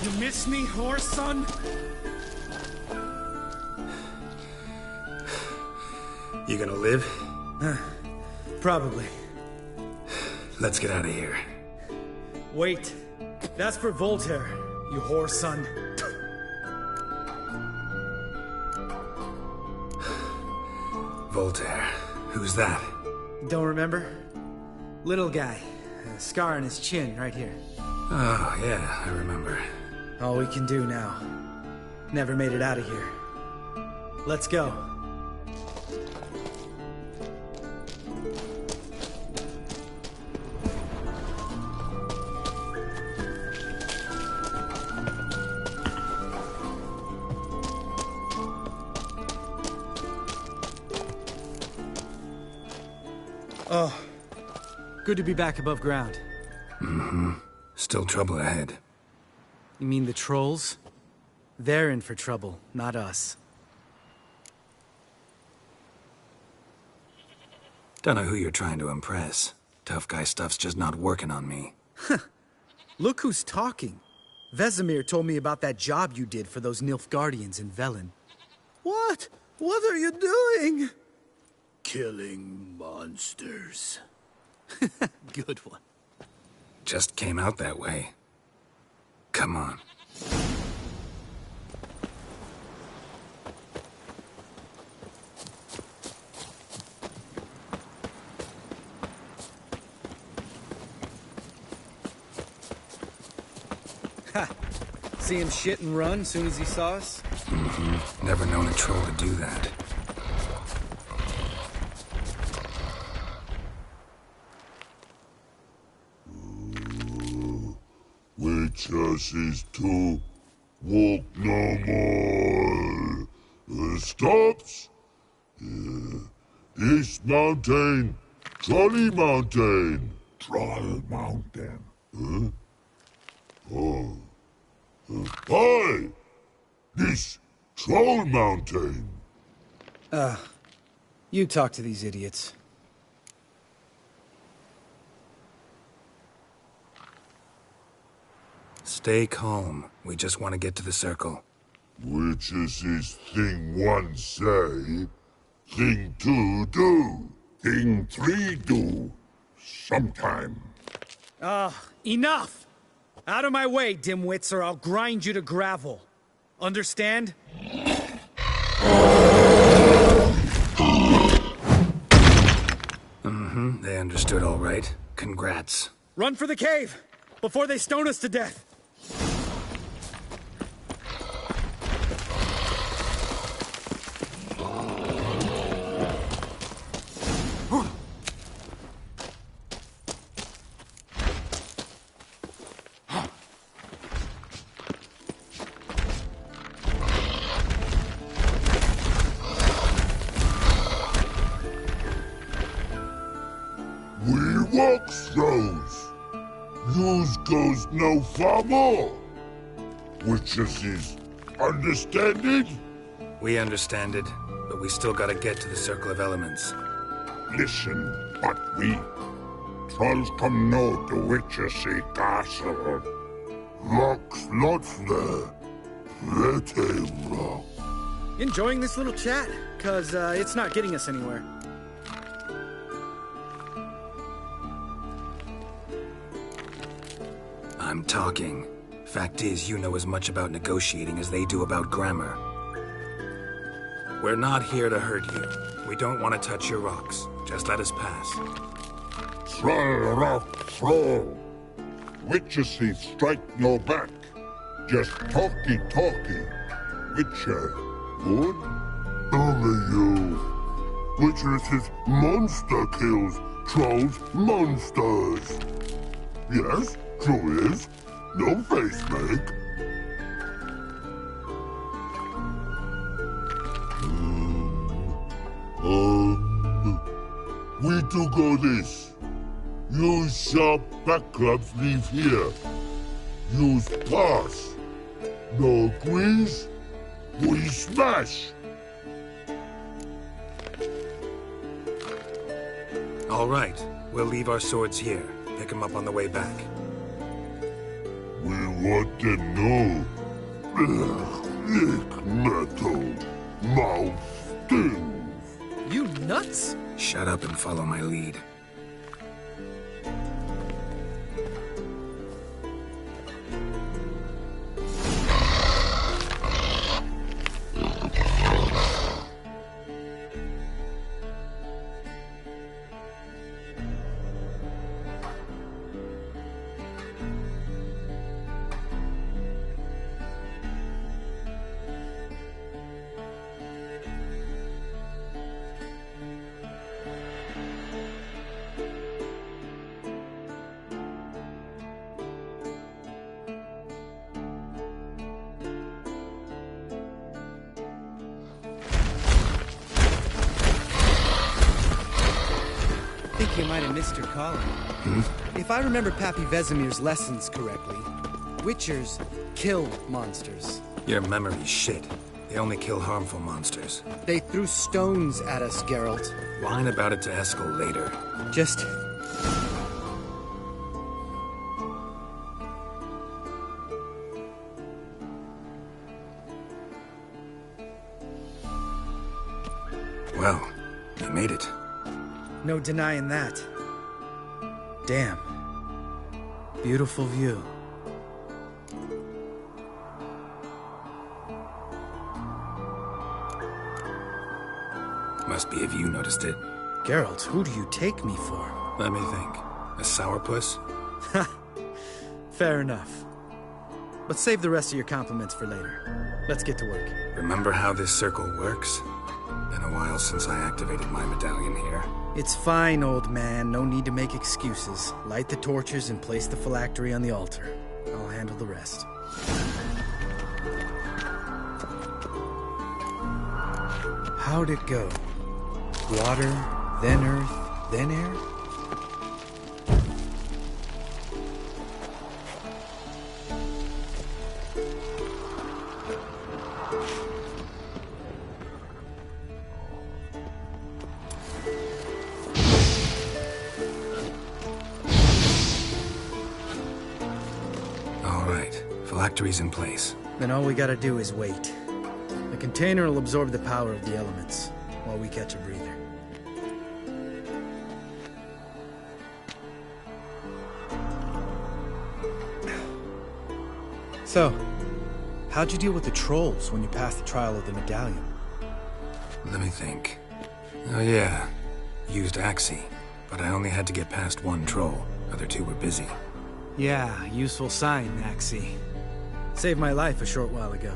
You miss me, horse son? You gonna live? Probably. Let's get out of here. Wait. That's for Voltaire, you whore son. Voltaire. Who's that? Don't remember? Little guy. A scar on his chin, right here. Oh, yeah, I remember. All we can do now. Never made it out of here. Let's go. Oh, good to be back above ground. Mm-hmm. Still trouble ahead. You mean the trolls? They're in for trouble, not us. Don't know who you're trying to impress. Tough guy stuff's just not working on me. Look who's talking. Vesemir told me about that job you did for those Nilfgaardians in Velen. What? What are you doing? Killing monsters. Good one. Just came out that way. Come on. Ha! See him shit and run soon as he saw us? Mm-hmm. Never known a troll to do that. Witches to walk no more. Stops? This mountain, Trolley Mountain. Troll Mountain. Huh? Oh. Hi! This Troll Mountain. You talk to these idiots. Stay calm. We just want to get to the circle. Which is his thing one say, thing two do, thing three do, sometime. Enough! Out of my way, dimwits, or I'll grind you to gravel. Understand? Mm-hmm. They understood all right. Congrats. Run for the cave! Before they stone us to death! We walk throws. News goes no far more. Which is his understanding? We understand it, but we still gotta get to the Circle of Elements. Listen, but we. Trolls come no to Witchersea Castle. Rocks lots there. Pretty rock. Enjoying this little chat? Cause it's not getting us anywhere. I'm talking. Fact is, you know as much about negotiating as they do about grammar. We're not here to hurt you. We don't want to touch your rocks. Just let us pass. Troll rock troll. Witchersea strike no back. Just talky. Witcher, good? Only you. Witchers's monster kills trolls monsters. Yes, true is. No face make. We do go this. Use sharp back clubs leave here. Use pass. No agrees? We smash. All right. We'll leave our swords here. Pick them up on the way back. We want to know. Lick metal. Mouth stings. You nuts? Shut up and follow my lead. I think you might have missed your calling. If I remember Pappy Vesemir's lessons correctly, Witchers kill monsters. Your memory's shit. They only kill harmful monsters. They threw stones at us, Geralt. Whine about it to Eskel later. Just... Well, you made it. No denying that. Damn. Beautiful view. Must be if you noticed it. Geralt, who do you take me for? Let me think. A sourpuss? Fair enough. But save the rest of your compliments for later. Let's get to work. Remember how this circle works? Been a while since I activated my medallion here. It's fine, old man. No need to make excuses. Light the torches and place the phylactery on the altar. I'll handle the rest. How'd it go? Water, then earth, then air? Phylactery's in place. Then all we gotta do is wait. The container will absorb the power of the elements, while we catch a breather. So, how'd you deal with the trolls when you passed the trial of the medallion? Let me think. Oh yeah, used Axii, but I only had to get past one troll. Other two were busy. Yeah, useful sign, Axii. Saved my life a short while ago.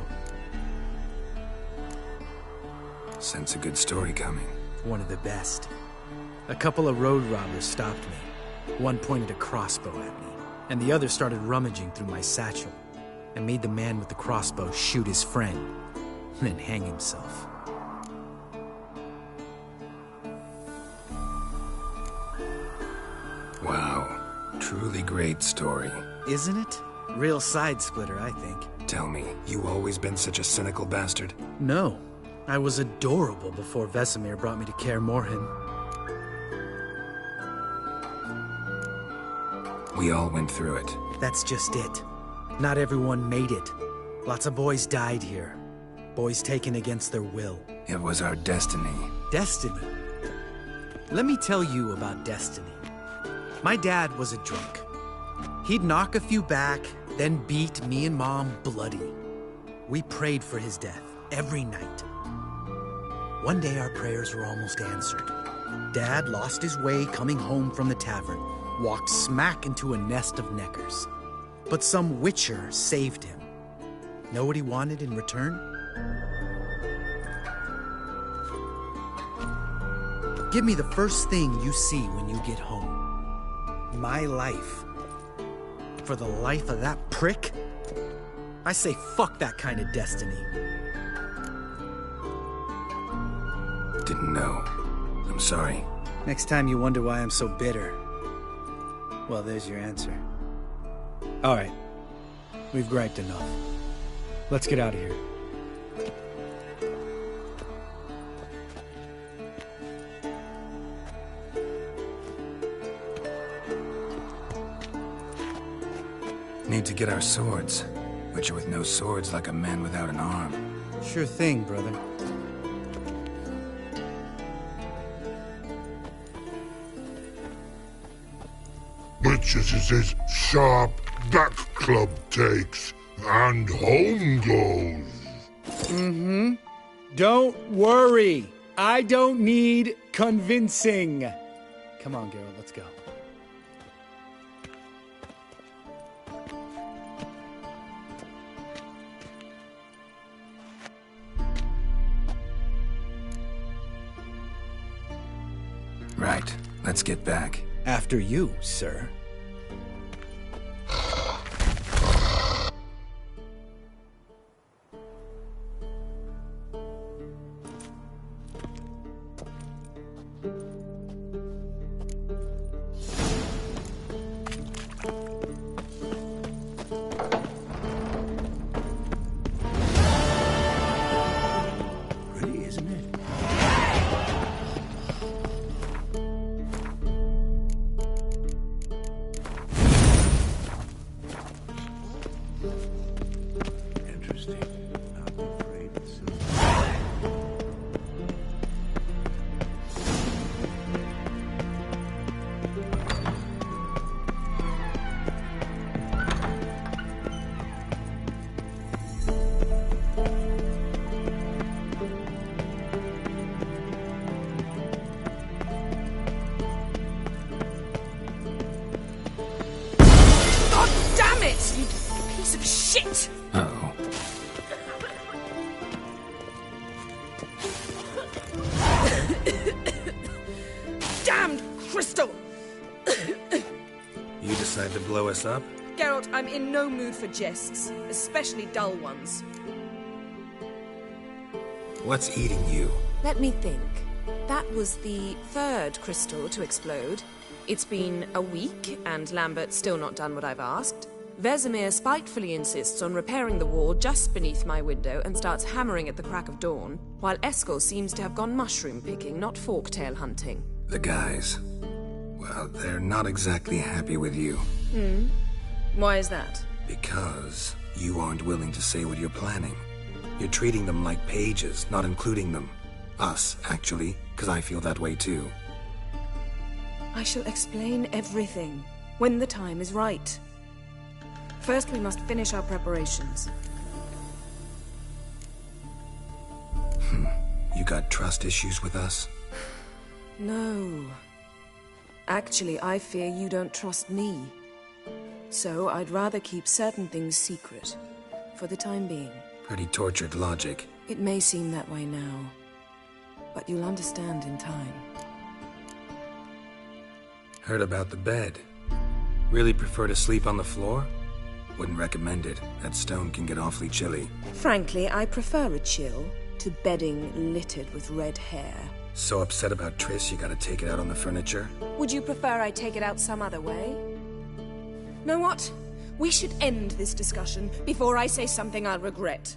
Sense a good story coming. One of the best. A couple of road robbers stopped me. One pointed a crossbow at me, and the other started rummaging through my satchel, and made the man with the crossbow shoot his friend, and then hang himself. Wow. Truly great story. Isn't it? Real side-splitter, I think. Tell me, you always been such a cynical bastard? No. I was adorable before Vesemir brought me to Kaer Morhen. We all went through it. That's just it. Not everyone made it. Lots of boys died here. Boys taken against their will. It was our destiny. Destiny? Let me tell you about destiny. My dad was a drunk. He'd knock a few back, then beat me and Mom bloody. We prayed for his death every night. One day our prayers were almost answered. Dad lost his way coming home from the tavern, walked smack into a nest of neckers. But some witcher saved him. Know what he wanted in return? Give me the first thing you see when you get home. My life. For the life of that prick? I say fuck that kind of destiny. Didn't know. I'm sorry. Next time you wonder why I'm so bitter, well, there's your answer. All right. We've griped enough. Let's get out of here. Need to get our swords. Witcher with no swords like a man without an arm. Sure thing, brother. Witches is his sharp that club takes, and home goes. Mm-hmm. Don't worry. I don't need convincing. Come on, Geralt, let's go. Right. Let's get back. After you, sir. Pretty, isn't it? Interesting. Not afraid of God damn it, you piece of shit! Uh-oh. Damned crystal! You decide to blow us up? Geralt, I'm in no mood for jests, especially dull ones. What's eating you? Let me think. That was the third crystal to explode. It's been a week, and Lambert's still not done what I've asked. Vesemir spitefully insists on repairing the wall just beneath my window and starts hammering at the crack of dawn, while Eskel seems to have gone mushroom picking, not forktail hunting. The guys. Well, they're not exactly happy with you. Why is that? Because you aren't willing to say what you're planning. You're treating them like pages, not including them. Us, actually, because I feel that way too. I shall explain everything when the time is right. First, we must finish our preparations. You got trust issues with us? No. Actually, I fear you don't trust me. So I'd rather keep certain things secret, for the time being. Pretty tortured logic. It may seem that way now, but you'll understand in time. Heard about the bed. Really prefer to sleep on the floor? Wouldn't recommend it. That stone can get awfully chilly. Frankly, I prefer a chill to bedding littered with red hair. So upset about Triss, you gotta take it out on the furniture? Would you prefer I take it out some other way? Know what? We should end this discussion before I say something I'll regret.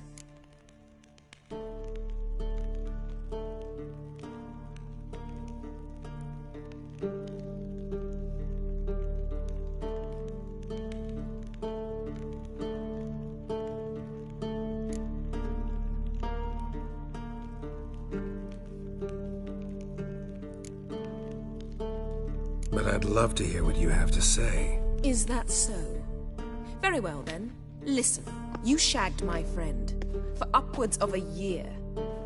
But I'd love to hear what you have to say. Is that so? Very well then. Listen, you shagged my friend for upwards of a year.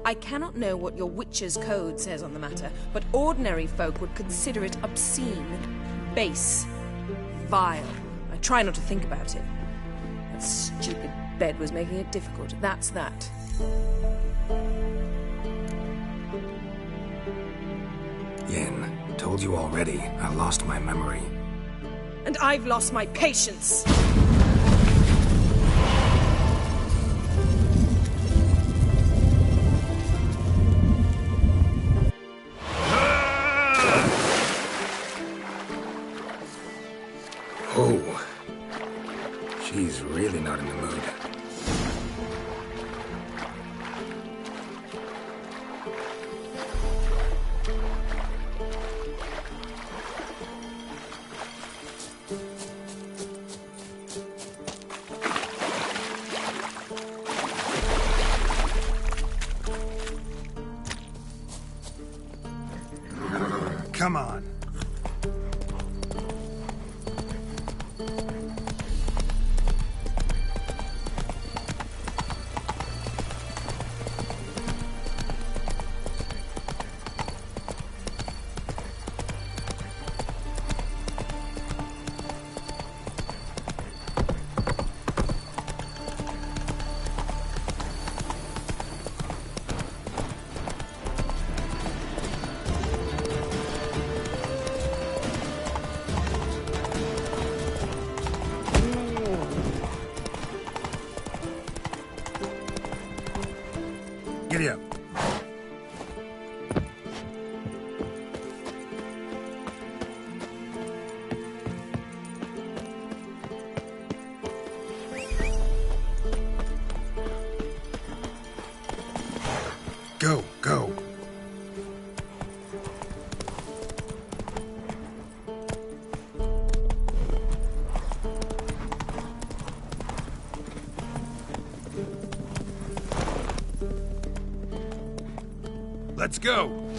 I cannot know what your witch's code says on the matter, but ordinary folk would consider it obscene, base, vile. I try not to think about it. That stupid bed was making it difficult. That's that. Yin, told you already. I lost my memory. And I've lost my patience! Oh. She's really not in the mood. Come on. Giddy up. Go, go. Let's go.